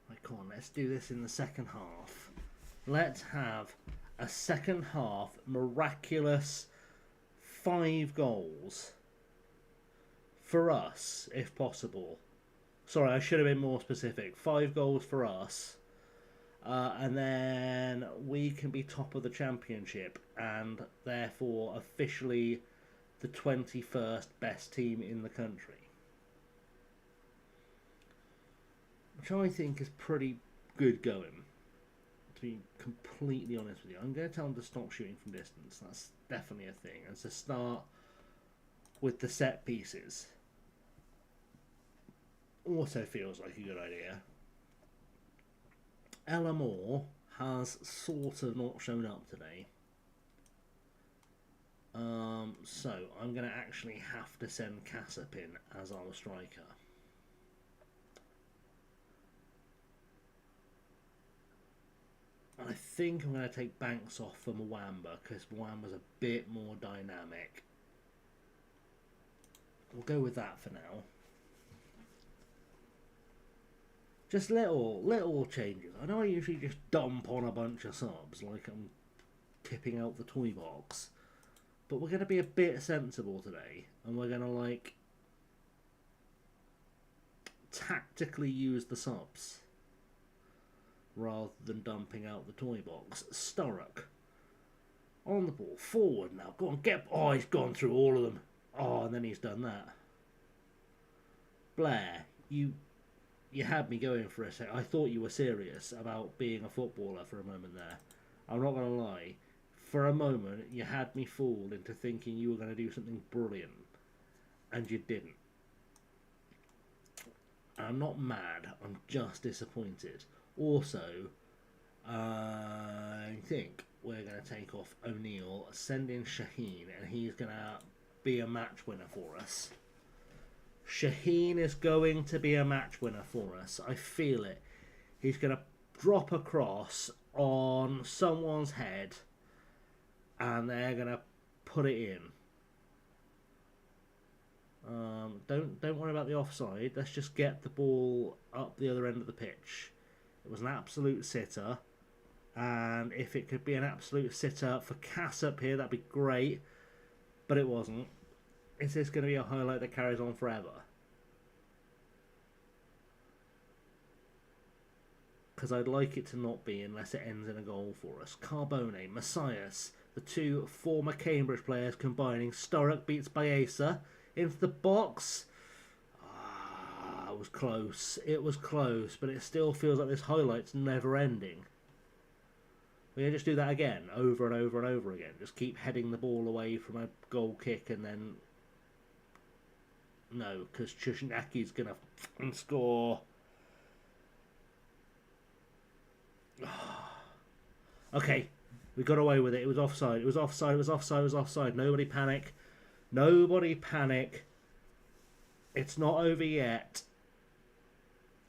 Right, come on, let's do this in the second half. Let's have a second half miraculous 5 goals for us, if possible. Sorry, I should have been more specific. 5 goals for us, and then we can be top of the championship and therefore officially the 21st best team in the country, which I think is pretty good going. To be completely honest with you, I'm going to tell them to stop shooting from distance. That's definitely a thing. And to start with the set pieces also feels like a good idea. Ella Moore has sort of not shown up today. So I'm going to actually have to send Cassap in as our striker. I think I'm going to take Banks off for Mwamba, because Mwamba's a bit more dynamic. We'll go with that for now. Just little changes. I know I usually just dump on a bunch of subs, like I'm tipping out the toy box. But we're going to be a bit sensible today, and we're going to, like, tactically use the subs rather than dumping out the toy box. Sturrock on the ball, forward now. Go on, get. Oh, he's gone through all of them. Oh, and then he's done that. Blair, you had me going for a sec. I thought you were serious about being a footballer for a moment there. I'm not going to lie. For a moment, you had me fooled into thinking you were going to do something brilliant, and you didn't. I'm not mad, I'm just disappointed. Also, I think we're going to take off O'Neill, send in Shaheen, and he's going to be a match winner for us. Shaheen is going to be a match winner for us. I feel it. He's going to drop across on someone's head, and they're going to put it in. Don't worry about the offside. Let's just get the ball up the other end of the pitch. It was an absolute sitter, and if it could be an absolute sitter for Cass up here, that'd be great. But it wasn't. Is this going to be a highlight that carries on forever? Because I'd like it to not be unless it ends in a goal for us. Carbone, Messias, the two former Cambridge players combining. Sturrock beats Baeza into the box. It was close. It was close, but it still feels like this highlight's never ending. We can just do that again, over and over and over again. Just keep heading the ball away from a goal kick and then... No, because Chusnaki's going to score. Okay, we got away with it. It was offside. It was offside. It was offside. It was offside. Nobody panic. Nobody panic. It's not over yet.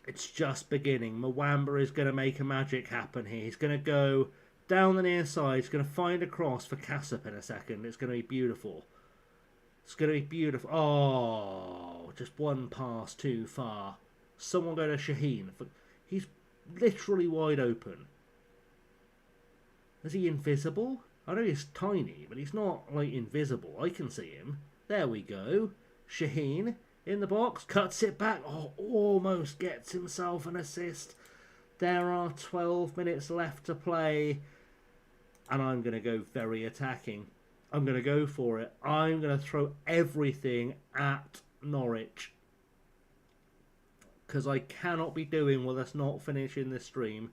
It's just beginning. Mwamba is going to make a magic happen here. He's going to go down the near side. He's going to find a cross for Kassap in a second. It's going to be beautiful. It's going to be beautiful. Oh, just one pass too far. Someone go to Shaheen. He's literally wide open. Is he invisible? I know he's tiny, but he's not, like, invisible. I can see him. There we go. Shaheen in the box. Cuts it back. Oh, almost gets himself an assist. There are 12 minutes left to play. And I'm going to go very attacking. I'm going to go for it. I'm going to throw everything at Norwich. Because I cannot be doing with us not finishing this stream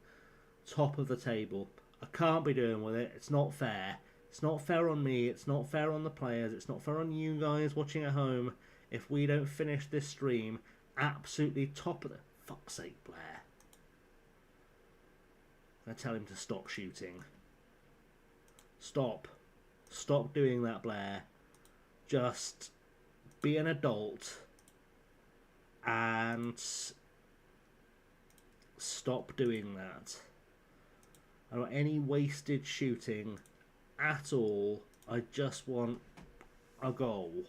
top of the table. I can't be doing with it. It's not fair. It's not fair on me. It's not fair on the players. It's not fair on you guys watching at home if we don't finish this stream absolutely top of the... Fuck's sake, Blair. I'm going to tell him to stop shooting. Stop. Stop doing that, Blair. Just be an adult and stop doing that. I don't want any wasted shooting at all. I just want a goal.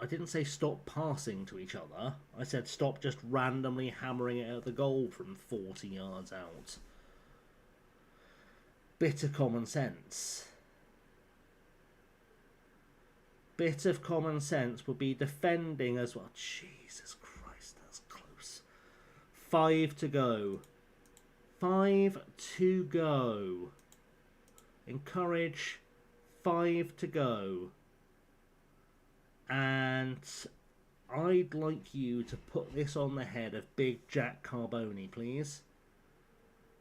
I didn't say stop passing to each other. I said stop just randomly hammering it at the goal from 40 yards out. Bit of common sense. Bit of common sense would be defending as well. Jesus Christ, that's close. 5 to go. 5 to go. Encourage. 5 to go. And I'd like you to put this on the head of Big Jack Carbone, please.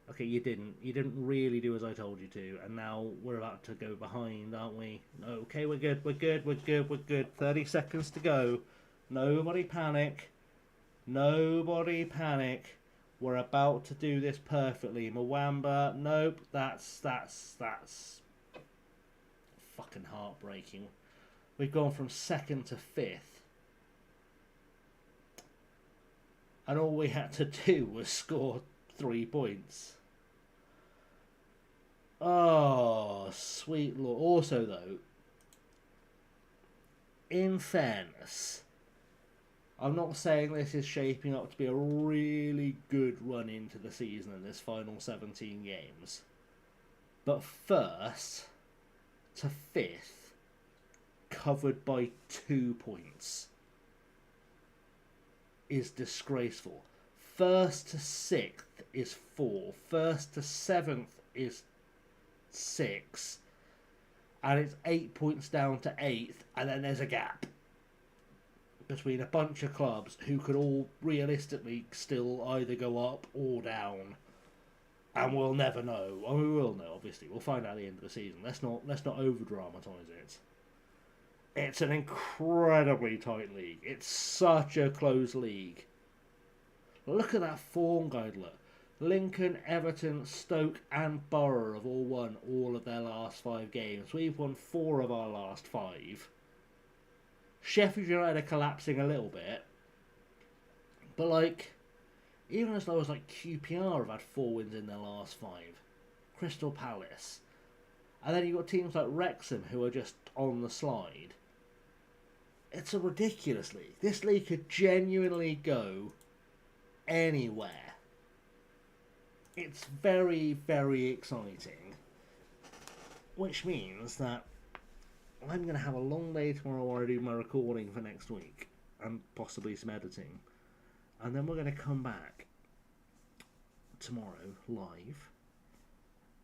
Okay, you didn't. You didn't really do as I told you to. And now we're about to go behind, aren't we? Okay, we're good. We're good. We're good. We're good. 30 seconds to go. Nobody panic. Nobody panic. We're about to do this perfectly. Mwamba. Nope. That's fucking heartbreaking. We've gone from 2nd to 5th. And all we had to do was score 3 points. Oh, sweet Lord. Also, though, in fairness, I'm not saying this is shaping up to be a really good run into the season in this final 17 games. But 1st to 5th, covered by 2 points, is disgraceful. 1st to 6th is 4. 1st to 7th is 6. And it's 8 points down to 8th. And then there's a gap between a bunch of clubs who could all realistically still either go up or down. And we'll never know. We will know, obviously. We'll find out at the end of the season. Let's not over-dramatise it. It's an incredibly tight league. It's such a close league. Look at that form guide, look. Lincoln, Everton, Stoke and Borough have all won all of their last 5 games. We've won 4 of our last 5. Sheffield United are collapsing a little bit. But like, even as low as like QPR have had 4 wins in their last 5. Crystal Palace. And then you've got teams like Wrexham who are just on the slide. It's a ridiculous league. This league could genuinely go anywhere. It's very, very exciting. Which means that I'm going to have a long day tomorrow while I do my recording for next week. And possibly some editing. And then we're going to come back tomorrow live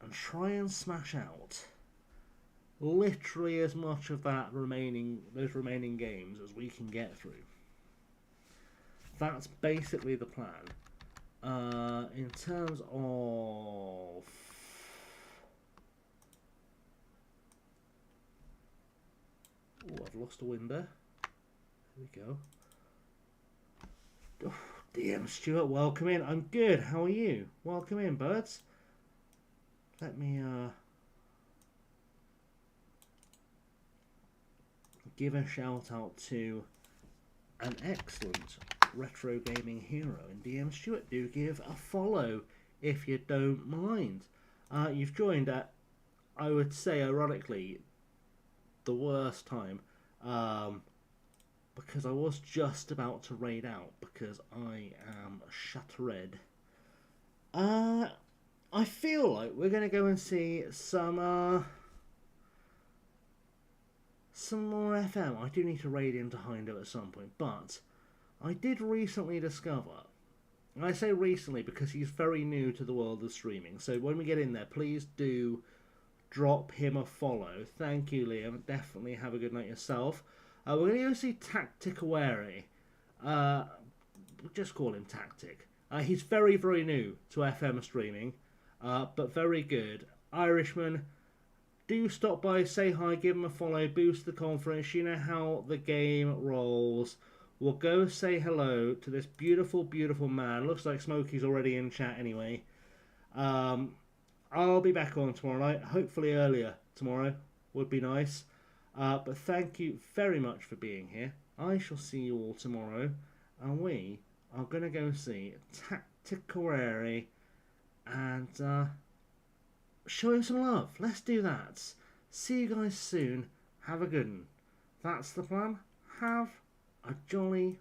and try and smash out literally as much of those remaining games as we can get through. That's basically the plan. In terms of I've lost a window. Here we go. Oh, DM Stuart, welcome in. I'm good. How are you? Welcome in, birds. Let me give a shout out to an excellent retro gaming hero in DM Stuart. Do give a follow if you don't mind. You've joined at, I would say ironically, the worst time, because I was just about to raid out because I am shattered. I feel like we're going to go and see some more FM. I do need to raid into Hindo at some point, but I did recently discover, and I say recently because he's very new to the world of streaming, so when we get in there, please do drop him a follow. Thank you, Liam. Definitely have a good night yourself. We're going to go see Tactic Aware. Just call him Tactic. He's very, very new to FM streaming, but very good. Irishman, do stop by, say hi, give him a follow, boost the confidence. You know how the game rolls. We'll go say hello to this beautiful, beautiful man. Looks like Smokey's already in chat anyway. I'll be back on tomorrow night, hopefully earlier tomorrow. Would be nice. But thank you very much for being here. I shall see you all tomorrow. And we are going to go see Tactiquare and show him some love. Let's do that. See you guys soon. Have a good one. That's the plan. Have a jolly